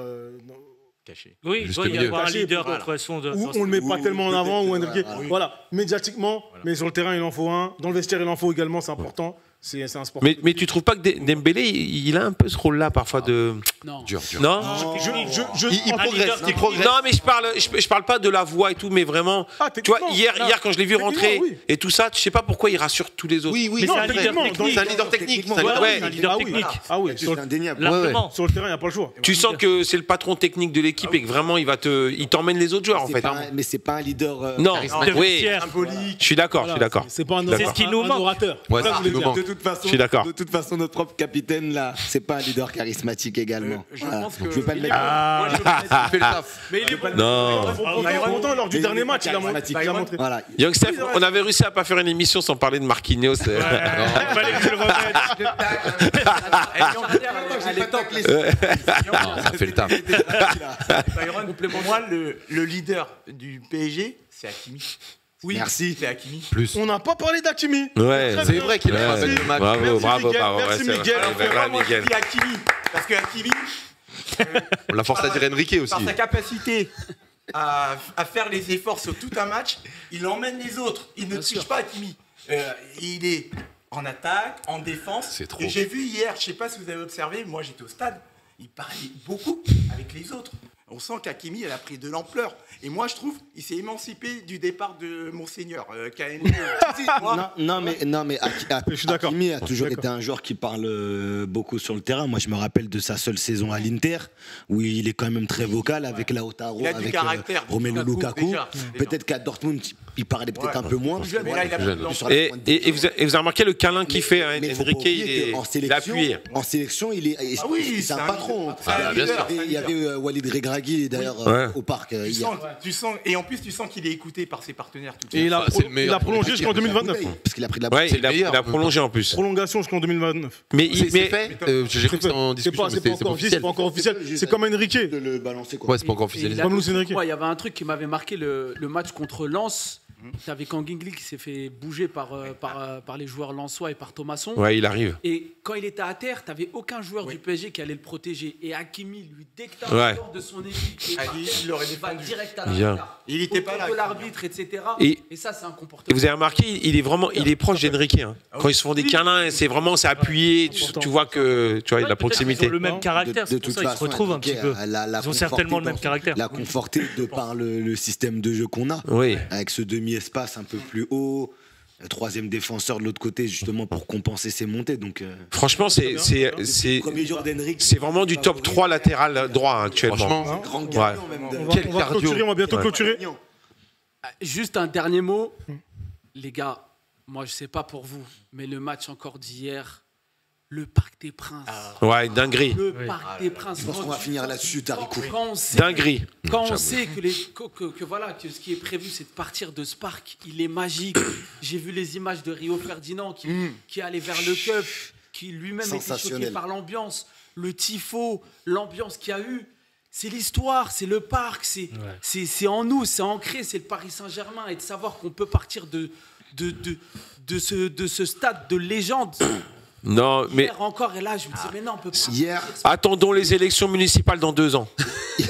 Caché. Oui, il Juste doit y milieu. avoir un Caché, leader voilà. de toute façon. où on le met pas tellement en avant, ou Enrique. Voilà. Voilà, médiatiquement, mais sur le terrain, il en faut un. Dans le vestiaire, il en faut également, c'est important. C'est un sportif. Mais tu trouves pas que Dembélé, il a un peu ce rôle-là parfois de. Non. Dur. Non. Il progresse. Non, mais je parle pas de la voix et tout, mais vraiment. Tu vois, hier quand je l'ai vu rentrer et tout ça, tu sais pas pourquoi il rassure tous les autres. Oui, Mais c'est un leader technique. C'est un leader technique. Ouais. C'est un leader technique. Ah oui, C'est indéniable. Largement. sur le terrain, il n'y a pas le choix. Tu sens que c'est le patron technique de l'équipe et que vraiment il t'emmène les autres joueurs en C'est fait. pas mais c'est pas un leader. Non, charismatique. oui, Symbolique. je suis d'accord, C'est pas un C'est ce qui nous manque. orateur. Ouais, Voilà, c'est ce qui vous nous voulez manque. De toute façon, Je suis d'accord. De toute façon, notre propre capitaine là, c'est pas un leader charismatique également. Je Voilà. pense Donc, que je vais pas le mettre. Il fait le taf. Mais il est bon. Non. Pourtant, lors du Mais dernier il est match, il a montré. Voilà. Young Steph, on avait réussi à pas faire une émission sans parler de Marquinhos. Il fallait que tu le remettes. Non, ça fait le taf. Byron, pour moi, le leader du PSG, c'est Hakimi. Oui. Merci. C'est Hakimi. Plus. On n'a pas parlé d'Hakimi. Ouais. Très C'est bien. vrai qu'il a Ouais. fait le match. Bravo, Merci, bravo, Miguel. bravo. Merci, Ouais, c'est Miguel. vrai. Alors, Ouais, pourquoi moi Miguel. je dis Hakimi? Parce que Hakimi, On l'a forcé à dire Enrique aussi. par sa capacité à faire les efforts sur tout un match, il emmène les autres. Il ne triche pas, Hakimi. Il est en attaque, en défense. C'est trop. Et j'ai vu hier, je ne sais pas si vous avez observé, moi j'étais au stade, il parlait beaucoup avec les autres. On sent qu'Hakimi, elle a pris de l'ampleur. Et moi, je trouve, il s'est émancipé du départ de Monseigneur, KN. Non, mais Je suis d'accord. Hakimi a toujours D'accord. été un joueur qui parle beaucoup sur le terrain. Moi, je me rappelle de sa seule saison à l'Inter, où il est quand même très vocal avec Lautaro, Il a du avec caractère, Romelu Lukaku. déjà. Peut-être qu'à Dortmund, il parlait peut-être un peu moins. Plus jeune, mais là, il a Voilà. plus de Sur la Et, pointe de et vous avez remarqué le câlin qu'il fait, hein, Mais faut pas Enrique, oublier il qu'en a appuyé. En sélection, il est, Ah oui, c'est un patron. c'est un bien leader, sûr. c'est un Il y avait leader. Walid Regragui d'ailleurs Ouais. au parc hier. Tu sens, et en plus, tu sens qu'il est écouté par ses partenaires. Tout Et C'est le meilleur. prolongé jusqu'en 2029. Parce qu'il a pris de la Ouais, C'est il le a meilleur. prolongé en plus. Prolongation jusqu'en 2029. Mais C'est mais fait. J'ai cru que c'était en C'est discussion, pas, mais c'est pas c'est pas encore dit, c'est officiel. pas encore officiel. C'est comme Enrique. de le balancer quoi. Ouais, c'est pas encore Et officialisé. il Comme Luis Enrique. y avait un truc qui m'avait marqué le match contre Lens. T'avais Kangingli qui s'est fait bouger par les joueurs lensois et par Thomasson. ouais, il arrive. Et quand il était à terre, t'avais aucun joueur du PSG qui allait le protéger. Et Hakimi, lui, dès que t'as Ouais. un joueur de son équipe qui est par il terre, l'aurait il va défendu. direct à la Bien. bagarre. Il était pas là. Contre l'arbitre, etc. Et- Et ça, c'est un Et comportement. vous avez remarqué, il est vraiment, il est proche d'Enrique. Hein. Quand ils se font des câlins, c'est vraiment, c'est appuyé. Tu vois que, tu vois, il y a de la proximité. Ils ont le même caractère, c'est pour ça qu'ils se retrouvent un petit peu. Ils ont certainement le même caractère. La conforter de par le système de jeu qu'on a. Oui. Avec ce demi-espace un peu plus haut, le troisième défenseur de l'autre côté, justement pour compenser ses montées. Donc, Franchement, c'est premier jour d'Henrik. c'est vraiment du top 3 latéral droit hein, actuellement. Franchement, Grand gagnant, même de- On va clôturer, on va bientôt clôturer. Juste un dernier mot. Les gars, moi, je sais pas pour vous, mais le match encore d'hier, le Parc des Princes. Ouais, dinguerie. Le Parc des Princes. Je pense qu'on va finir là-dessus, Tarikou. Quand on sait, Dinguerie. quand on sait que voilà, que ce qui est prévu, c'est de partir de ce parc, il est magique. J'ai vu les images de Rio Ferdinand qui allait vers le cup, qui lui-même était choqué Sensationnel. par l'ambiance, le tifo, l'ambiance qu'il y a eu. C'est l'histoire, c'est le parc, c'est en nous, c'est ancré, c'est le Paris Saint-Germain. Et de savoir qu'on peut partir de ce stade de légende. Non, mais Hier encore, et là, je me dis, mais non, on peut pas. Hier, attendons les élections municipales dans 2 ans.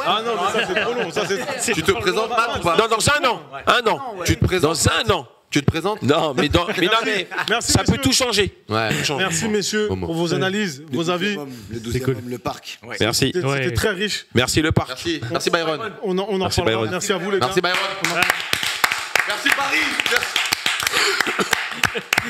Ah non, mais ça c'est trop long. Ça, c'est... tu te présentes Matt ou pas? Non, dans 1 an. 1 an. ouais. Tu te présentes Dans 1 an. Tu te présentes? Non, mais non, mais Merci, ça peut messieurs. tout changer. Ouais. Merci messieurs Bon mot. pour vos analyses, vos avis. le 12e homme, le parc. Merci. C'était très riche. Merci le parc. Merci. Merci Byron. On en Merci, reparlera. Byron. Merci à vous les gars. Merci Byron. Merci Paris. Merci.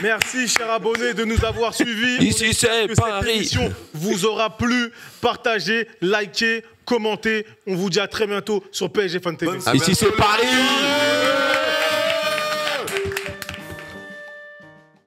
Merci, chers abonnés, de nous avoir suivis. Ici, On espère c'est que Paris. Cette émission vous aura plu. Partagez, likez, commentez. On vous dit à très bientôt sur PSG Fan TV. Ici c'est Paris.